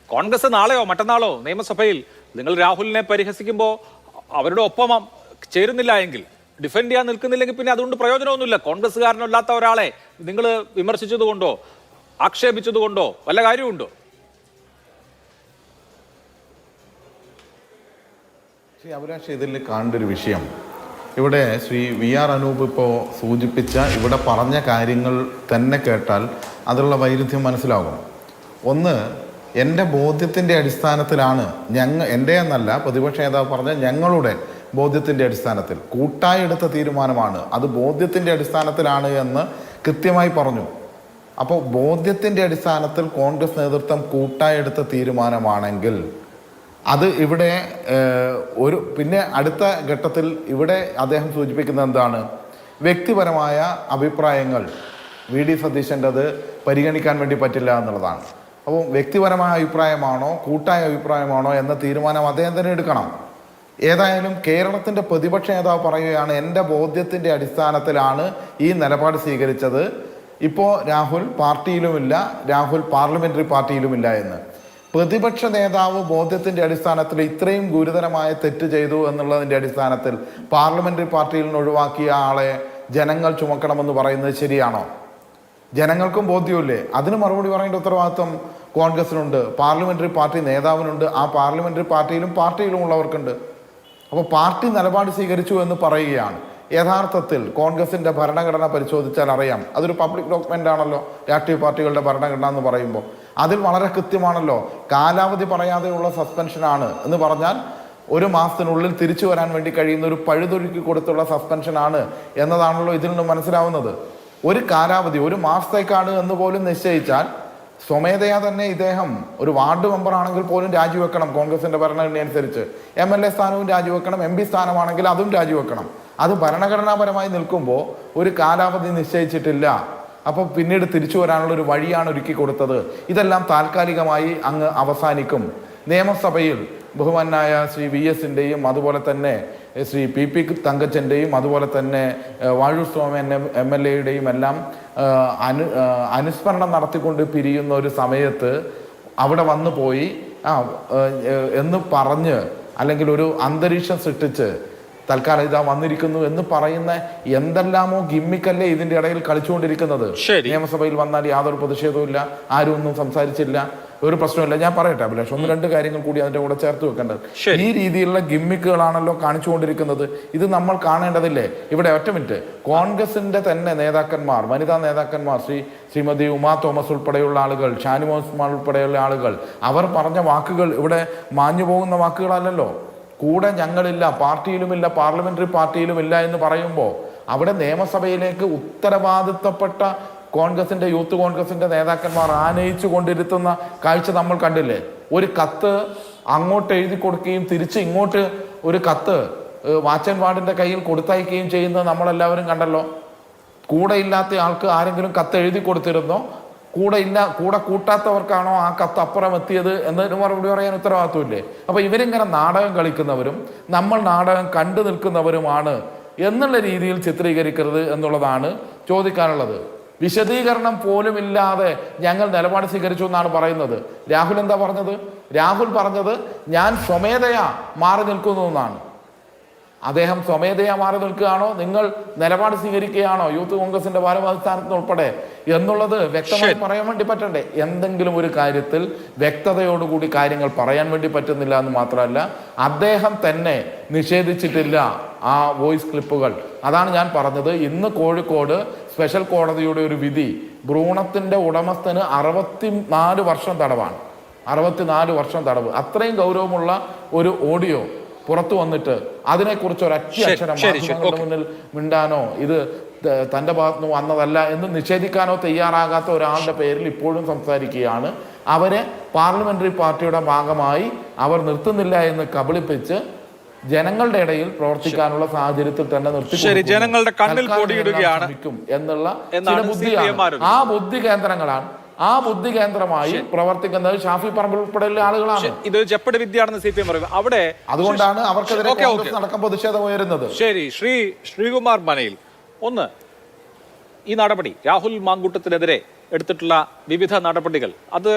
കോൺഗ്രസ് നാളെയോ മറ്റന്നാളോ നിയമസഭയിൽ നിങ്ങൾ രാഹുലിനെ പരിഹസിക്കുമ്പോൾ അവരുടെ ഒപ്പം ചേരുന്നില്ല എങ്കിൽ, ഡിഫെൻഡ് ചെയ്യാൻ നിൽക്കുന്നില്ലെങ്കിൽ പിന്നെ അതുകൊണ്ട് പ്രയോജനമൊന്നുമില്ല. കോൺഗ്രസ്സുകാരനല്ലാത്ത ഒരാളെ നിങ്ങൾ വിമർശിച്ചതുകൊണ്ടോ ആക്ഷേപിച്ചതുകൊണ്ടോ വല്ല കാര്യമുണ്ടോ? അഭിലാഷ്, ഇതിൽ കാണേണ്ട ഒരു വിഷയം, ഇവിടെ ശ്രീ VR അനൂപ് ഇപ്പോൾ സൂചിപ്പിച്ച, ഇവിടെ പറഞ്ഞ കാര്യങ്ങൾ തന്നെ കേട്ടാൽ അതിലുള്ള വൈരുദ്ധ്യം മനസ്സിലാകും. ഒന്ന്, എൻ്റെ ബോധ്യത്തിൻ്റെ അടിസ്ഥാനത്തിലാണ് എൻ്റെ എന്നല്ല പ്രതിപക്ഷ നേതാവ് പറഞ്ഞ ഞങ്ങളുടെ ബോധ്യത്തിൻ്റെ അടിസ്ഥാനത്തിൽ കൂട്ടായി എടുത്ത തീരുമാനമാണ്, അത് ബോധ്യത്തിൻ്റെ അടിസ്ഥാനത്തിലാണ് എന്ന് കൃത്യമായി പറഞ്ഞു. അപ്പോൾ ബോധ്യത്തിൻ്റെ അടിസ്ഥാനത്തിൽ കോൺഗ്രസ് നേതൃത്വം കൂട്ടായി എടുത്ത തീരുമാനമാണെങ്കിൽ അത് ഇവിടെ പിന്നെ അടുത്ത ഘട്ടത്തിൽ ഇവിടെ അദ്ദേഹം സൂചിപ്പിക്കുന്നത് എന്താണ്? വ്യക്തിപരമായ അഭിപ്രായങ്ങൾ VD സതീശൻ്റെ അത് പരിഗണിക്കാൻ വേണ്ടി പറ്റില്ല എന്നുള്ളതാണ്. അപ്പോൾ വ്യക്തിപരമായ അഭിപ്രായമാണോ കൂട്ടായ അഭിപ്രായമാണോ എന്ന തീരുമാനം അദ്ദേഹം തന്നെ എടുക്കണം. ഏതായാലും കേരളത്തിൻ്റെ പ്രതിപക്ഷ നേതാവ് പറയുകയാണ് എൻ്റെ ബോധ്യത്തിൻ്റെ അടിസ്ഥാനത്തിലാണ് ഈ നിലപാട് സ്വീകരിച്ചത്. ഇപ്പോൾ രാഹുൽ പാർട്ടിയിലുമില്ല, രാഹുൽ പാർലമെൻ്ററി പാർട്ടിയിലുമില്ല എന്ന്. പ്രതിപക്ഷ നേതാവ് ബോധ്യത്തിൻ്റെ അടിസ്ഥാനത്തിൽ ഇത്രയും ഗുരുതരമായ തെറ്റ് ചെയ്തു എന്നുള്ളതിൻ്റെ അടിസ്ഥാനത്തിൽ പാർലമെൻ്ററി പാർട്ടിയിൽ നിന്ന് ഒഴിവാക്കിയ ആളെ ജനങ്ങൾ ചുമക്കണമെന്ന് പറയുന്നത് ശരിയാണോ? ജനങ്ങൾക്കും ബോധ്യമില്ലേ? അതിന് മറുപടി പറയേണ്ട ഉത്തരവാദിത്വം കോൺഗ്രസിനുണ്ട്, പാർലമെൻ്ററി പാർട്ടി നേതാവിനുണ്ട്, ആ പാർലമെൻ്ററി പാർട്ടിയിലും ഉള്ളവർക്കുണ്ട്. അപ്പോൾ പാർട്ടി നിലപാട് സ്വീകരിച്ചു എന്ന് പറയുകയാണ്. യഥാർത്ഥത്തിൽ കോൺഗ്രസിൻ്റെ ഭരണഘടന പരിശോധിച്ചാൽ അറിയാം, അതൊരു പബ്ലിക് ഡോക്യുമെൻ്റ് ആണല്ലോ. രാഷ്ട്രീയ പാർട്ടികളുടെ ഭരണഘടന എന്ന് പറയുമ്പോൾ അതിൽ വളരെ കൃത്യമാണല്ലോ, കാലാവധി പറയാതെയുള്ള സസ്പെൻഷനാണ് എന്ന് പറഞ്ഞാൽ 1 മാസത്തിനുള്ളിൽ തിരിച്ചു വരാൻ വേണ്ടി കഴിയുന്ന ഒരു പഴുതൊഴുക്കി കൊടുത്തുള്ള സസ്പെൻഷനാണ് എന്നതാണല്ലോ ഇതിൽ നിന്ന് മനസ്സിലാവുന്നത്. ഒരു കാലാവധി 1 മാസത്തേക്കാണ് എന്ന് പോലും നിശ്ചയിച്ചാൽ സ്വമേധയാ തന്നെ ഇദ്ദേഹം ഒരു വാർഡ് മെമ്പർ ആണെങ്കിൽ പോലും രാജിവെക്കണം. കോൺഗ്രസിൻ്റെ ഭരണഘടന അനുസരിച്ച് MLA സ്ഥാനവും രാജിവെക്കണം, MP സ്ഥാനമാണെങ്കിൽ അതും രാജിവെക്കണം. അത് ഭരണഘടനാപരമായി നിൽക്കുമ്പോൾ ഒരു കാലാവധി നിശ്ചയിച്ചിട്ടില്ല. അപ്പോൾ പിന്നീട് തിരിച്ചു വരാനുള്ള ഒരു വഴിയാണ് ഒരുക്കി കൊടുത്തത്. ഇതെല്ലാം താൽക്കാലികമായി അങ്ങ് അവസാനിക്കും. നിയമസഭയിൽ ബഹുമാനായ ശ്രീ VSൻ്റെയും അതുപോലെ തന്നെ ശ്രീ PP തങ്കച്ചൻ്റെയും അതുപോലെ തന്നെ വാഴൂർ സ്വാമി MLA എല്ലാം അനുസ്മരണം നടത്തിക്കൊണ്ട് പിരിയുന്ന ഒരു സമയത്ത് അവിടെ വന്നു പോയി എന്ന് പറഞ്ഞ് അല്ലെങ്കിൽ ഒരു അന്തരീക്ഷം സൃഷ്ടിച്ച് തൽക്കാലം ഇതാ വന്നിരിക്കുന്നു എന്ന് പറയുന്ന എന്തെല്ലാമോ ഗിമ്മിക്കല്ലേ ഇതിന്റെ ഇടയിൽ കളിച്ചുകൊണ്ടിരിക്കുന്നത്. നിയമസഭയിൽ വന്നാൽ യാതൊരു പ്രതിഷേധവും ഇല്ല, ആരും ഒന്നും സംസാരിച്ചില്ല, ഒരു പ്രശ്നമില്ല. ഞാൻ പറയട്ടെ അഭിലാഷ്, 1-2 കാര്യങ്ങൾ കൂടി അതിന്റെ കൂടെ ചേർത്ത് വെക്കേണ്ടത്. ഈ രീതിയിലുള്ള ഗിമ്മിക്കുകളാണല്ലോ കാണിച്ചുകൊണ്ടിരിക്കുന്നത്. ഇത് നമ്മൾ കാണേണ്ടതില്ലേ? ഇവിടെ ഒറ്റ മിനിറ്റ്, കോൺഗ്രസിന്റെ തന്നെ നേതാക്കന്മാർ, വനിതാ നേതാക്കന്മാർ, ശ്രീമതി ഉമാ തോമസ് ഉൾപ്പെടെയുള്ള ആളുകൾ, ഷാനിമോസ് ഉൾപ്പെടെയുള്ള ആളുകൾ, അവർ പറഞ്ഞ വാക്കുകൾ ഇവിടെ മാഞ്ഞു പോകുന്ന വാക്കുകളല്ലല്ലോ. കൂടെ ഞങ്ങളില്ല, പാർട്ടിയിലുമില്ല, പാർലമെന്ററി പാർട്ടിയിലുമില്ല എന്ന് പറയുമ്പോൾ അവിടെ നിയമസഭയിലേക്ക് ഉത്തരവാദിത്തപ്പെട്ട കോൺഗ്രസിന്റെ യൂത്ത് കോൺഗ്രസിന്റെ നേതാക്കന്മാർ ആനയിച്ചു കൊണ്ടിരുത്തുന്ന കാഴ്ച നമ്മൾ കണ്ടില്ലേ? ഒരു കത്ത് അങ്ങോട്ട് എഴുതി കൊടുക്കുകയും തിരിച്ച് ഇങ്ങോട്ട് ഒരു കത്ത് വാച്ചൻ വാർഡിന്റെ കയ്യിൽ കൊടുത്തയക്കുകയും ചെയ്യുന്നത് നമ്മളെല്ലാവരും കണ്ടല്ലോ. കൂടെ ഇല്ലാത്ത ആൾക്ക് ആരെങ്കിലും കത്ത് എഴുതി കൊടുത്തിരുന്നോ? കൂടെ കൂട്ടാത്തവർക്കാണോ ആ കത്ത് അപ്പുറം എത്തിയത് എന്നതിന് മറുപടി പറയാൻ ഉത്തരവാദിത്വമില്ലേ? അപ്പൊ ഇവരിങ്ങനെ നാടകം കളിക്കുന്നവരും നമ്മൾ നാടകം കണ്ടു നിൽക്കുന്നവരുമാണ് എന്നുള്ള രീതിയിൽ ചിത്രീകരിക്കരുത് എന്നുള്ളതാണ് ചോദിക്കാനുള്ളത്. വിശദീകരണം പോലും ഇല്ലാതെ ഞങ്ങൾ നിലപാട് സ്വീകരിച്ചു എന്നാണ് പറയുന്നത്. രാഹുൽ എന്താ പറഞ്ഞത്? രാഹുൽ പറഞ്ഞത് ഞാൻ സ്വമേധയാ മാറി നിൽക്കുന്നു എന്നാണ്. അദ്ദേഹം സ്വമേധയാ മാറി നിൽക്കുകയാണോ, നിങ്ങൾ നിലപാട് സ്വീകരിക്കുകയാണോ യൂത്ത് കോൺഗ്രസിന്റെ ഭാരവാഹി സ്ഥാനത്ത് ഉൾപ്പെടെ എന്നുള്ളത് വ്യക്തമായി പറയാൻ വേണ്ടി പറ്റണ്ടേ? എന്തെങ്കിലും ഒരു കാര്യത്തിൽ വ്യക്തതയോടുകൂടി കാര്യങ്ങൾ പറയാൻ വേണ്ടി പറ്റുന്നില്ല എന്ന് മാത്രമല്ല, അദ്ദേഹം തന്നെ നിഷേധിച്ചിട്ടില്ല ആ വോയിസ് ക്ലിപ്പുകൾ. അതാണ് ഞാൻ പറഞ്ഞത്. ഇന്ന് കോഴിക്കോട് സ്പെഷ്യൽ കോടതിയുടെ ഒരു വിധി, ഭ്രൂണത്തിന്റെ ഉടമസ്ഥന് 64 വർഷം തടവാണ്. 64 വർഷം തടവ്. അത്രയും ഗൗരവമുള്ള ഒരു ഓഡിയോ പുറത്തു വന്നിട്ട് അതിനെക്കുറിച്ച് ഒരു അക്ഷരം മാധ്യമങ്ങളുടെ മുന്നിൽ മിണ്ടാനോ ഇത് തൻ്റെ ഭാഗത്തുനിന്ന് വന്നതല്ല എന്ന് നിഷേധിക്കാനോ തയ്യാറാകാത്ത ഒരാളുടെ പേരിൽ ഇപ്പോഴും സംസാരിക്കുകയാണ്. അവരെ പാർലമെന്ററി പാർട്ടിയുടെ ഭാഗമായി അവർ നിർത്തുന്നില്ല എന്ന് കബളിപ്പിച്ച് ജനങ്ങളുടെ ഇടയിൽ പ്രവർത്തിക്കാനുള്ള സാഹചര്യത്തിൽ തന്നെ നിർത്തി ജനങ്ങളുടെ കണ്ണിൽ പൊടിയിടുകയാണ് എന്നുള്ള ചില ബുദ്ധിയാണ്. ആ ബുദ്ധി കേന്ദ്രമായി പ്രവർത്തിക്കുന്നത് ഷാഫി പറമ്പിൽ ഉൾപ്പെടെയുള്ള ആളുകളാണ്. ഇത് ജപ്പടി വിദ്യയാണെന്ന് CPM പറയും. അവിടെ അതുകൊണ്ടാണ് അവർക്കെതിരെ നടക്കാൻ പ്രതിഷേധം ഉയരുന്നത്. ശരി, ശ്രീകുമാർ മനയിൽ ഒന്ന്, ഈ നടപടി രാഹുൽ മാങ്കൂട്ടത്തിനെതിരെ എടുത്തിട്ടുള്ള വിവിധ നടപടികൾ അത്